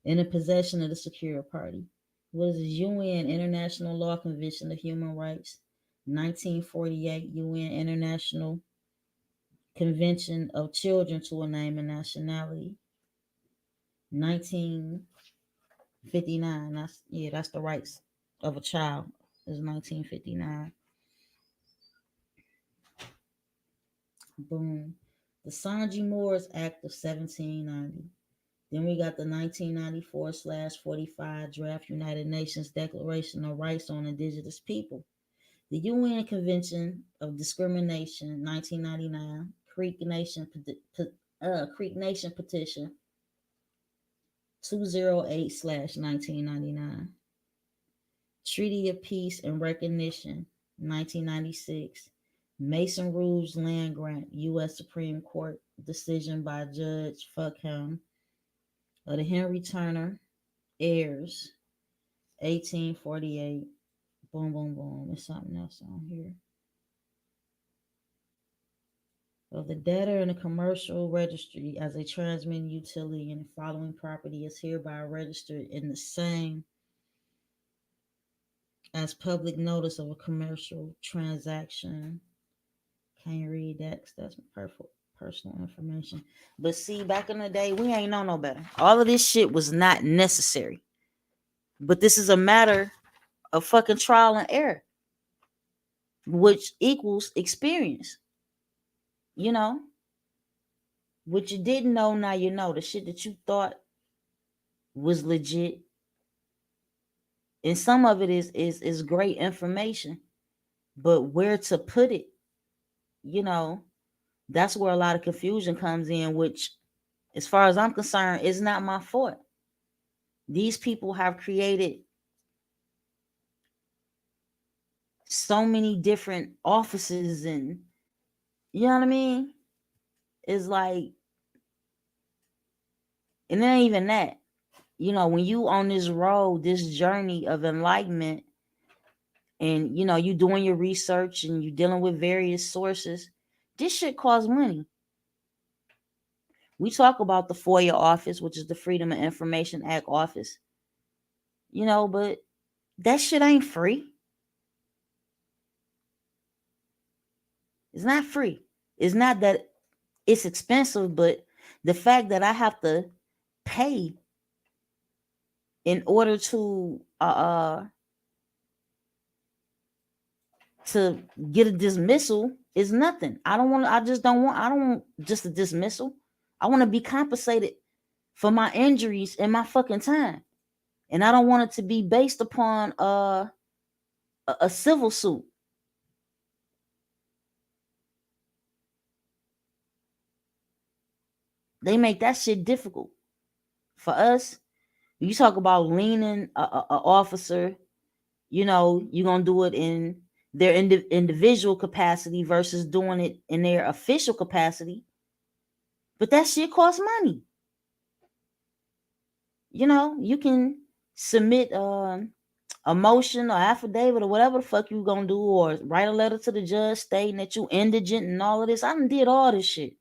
in the possession of the secured party. What is the UN International Law Convention of Human Rights? 1948 UN International Convention of Children to a Name and Nationality. 1959. That's the rights of a child. Is 1959. Boom. The Sanji Moores Act of 1790. Then we got the 1994/45 Draft United Nations Declaration of Rights on Indigenous People. The UN Convention of Discrimination, 1999. Creek Nation Petition, 208/1999. Treaty of Peace and Recognition, 1996. Mason Rouge Land Grant, U.S. Supreme Court decision by Judge Fuckham of the Henry Turner heirs, 1848. Boom, boom, boom. There's something else on here. Of the debtor in a commercial registry as a transmitting utility and the following property is hereby registered in the same as public notice of a commercial transaction. Can't read that because that's personal information. But see, back in the day, we ain't know no better. All of this shit was not necessary. But this is a matter of fucking trial and error, which equals experience. You know? What you didn't know, now you know. The shit that you thought was legit. And some of it is great information. But where to put it, you know, that's where a lot of confusion comes in, which, as far as I'm concerned, is not my fault. These people have created so many different offices, and you know what I mean? It's like, and it ain't even that. You know, when you on this road, this journey of enlightenment, and you know, you doing your research and you dealing with various sources, this shit costs money. We talk about the FOIA office, which is the Freedom of Information Act office. You know, but that shit ain't free. It's not free. It's not that it's expensive, but the fact that I have to pay in order to get a dismissal is nothing. I don't want just a dismissal. I want to be compensated for my injuries and my fucking time. And I don't want it to be based upon a civil suit. They make that shit difficult for us. You talk about leaning a officer, you know, you're gonna do it in their individual capacity versus doing it in their official capacity. But that shit costs money. You know, you can submit a motion or affidavit or whatever the fuck you gonna do, or write a letter to the judge stating that you indigent and all of this. I done did all this shit.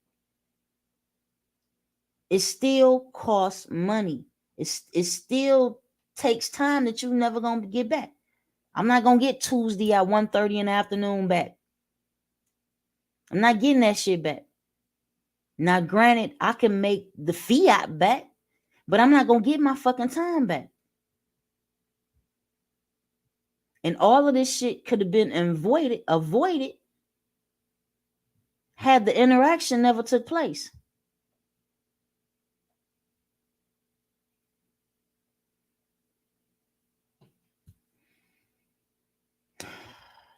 It still costs money. It still takes time that you never gonna get back. I'm not gonna get Tuesday at 1:30 in the afternoon back. I'm not getting that shit back. Now, granted, I can make the fiat back, but I'm not gonna get my fucking time back. And all of this shit could have been avoided had the interaction never took place.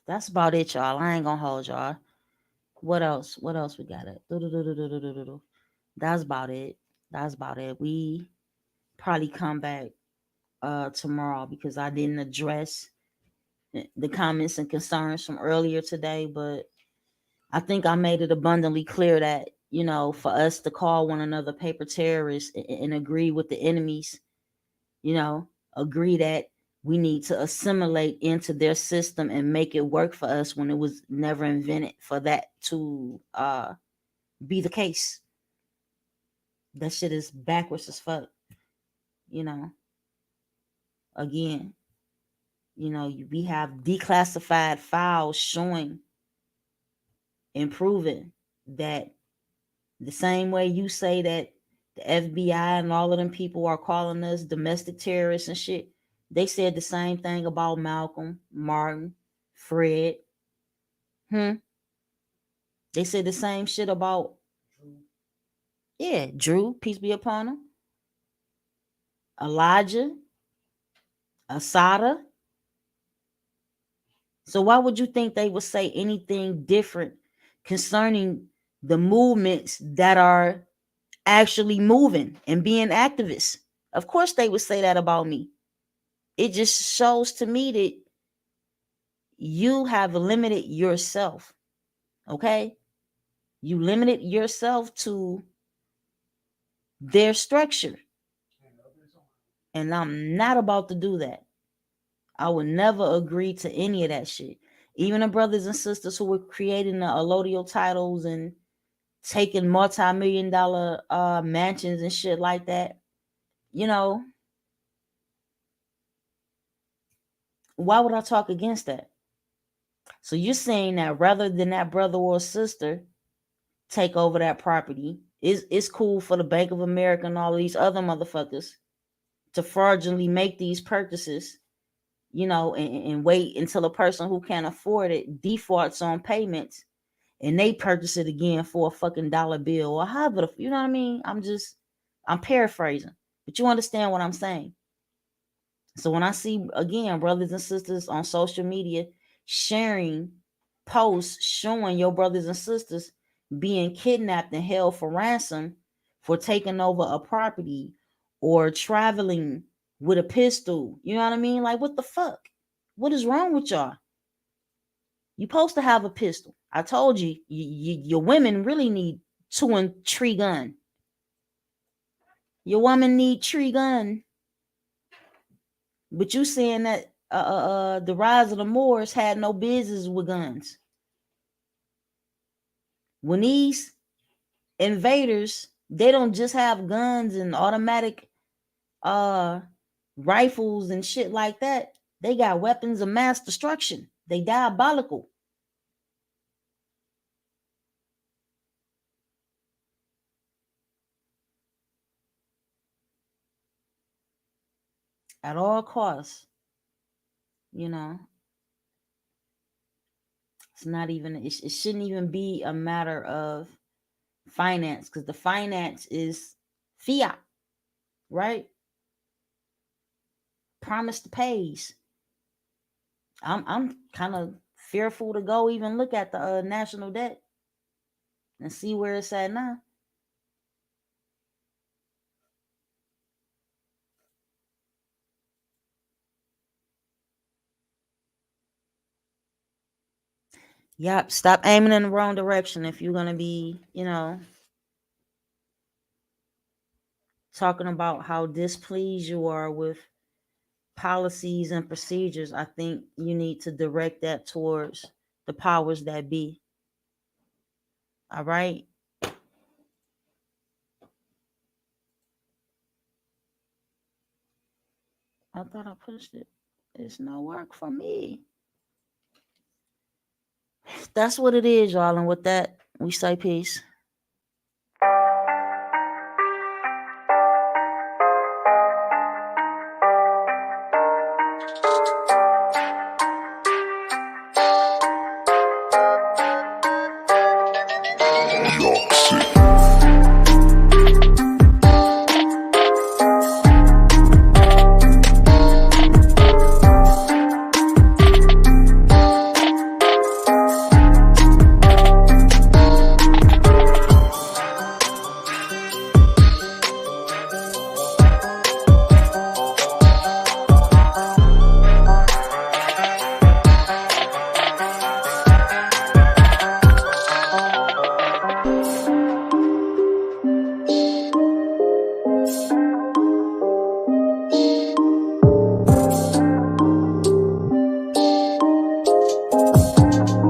That's about it, y'all. I ain't gonna hold y'all. What else? What else we got it? That's about it. That's about it. We probably come back tomorrow because I didn't address the comments and concerns from earlier today, but I think I made it abundantly clear that, you know, for us to call one another paper terrorists and agree with the enemies, you know, agree that we need to assimilate into their system and make it work for us when it was never invented for that to be the case. That shit is backwards as fuck. You know, again, you know, we have declassified files showing and proving that the same way you say that the FBI and all of them people are calling us domestic terrorists and shit, they said the same thing about Malcolm, Martin, Fred. They said the same shit about, yeah, Drew, peace be upon him, Elijah, Asada. So why would you think they would say anything different concerning the movements that are actually moving and being activists? Of course they would say that about me. It just shows to me that you have limited yourself. Okay? You limited yourself to their structure. And I'm not about to do that. I would never agree to any of that shit. Even the brothers and sisters who were creating the allodial titles and taking multi-million-dollar mansions and shit like that, you know, why would I talk against that? So you're saying that rather than that brother or sister take over that property, it's cool for the Bank of America and all these other motherfuckers to fraudulently make these purchases, you know, and wait until a person who can't afford it defaults on payments and they purchase it again for a fucking dollar bill or however, you know what I mean? I'm paraphrasing, but you understand what I'm saying. So when I see, again, brothers and sisters on social media sharing posts showing your brothers and sisters being kidnapped and held for ransom for taking over a property or traveling with a pistol, you know what I mean? Like, what the fuck? What is wrong with y'all? You supposed to have a pistol. I told you, your women really need 2 and 3 gun. Your woman need 3 gun. But you saying that the rise of the Moors had no business with guns. When these invaders, they don't just have guns and automatic rifles and shit like that. They got weapons of mass destruction. They diabolical. At all costs. You know, it's not even, it shouldn't even be a matter of finance, because the finance is fiat, right? promise to pays. I'm kind of fearful to go even look at the national debt and see where it's at now. Yep, stop aiming in the wrong direction if you're gonna be, talking about how displeased you are with policies and procedures. I think you need to direct that towards the powers that be. All right. I thought I pushed it. It's no work for me. That's what it is, y'all. And with that, we say peace.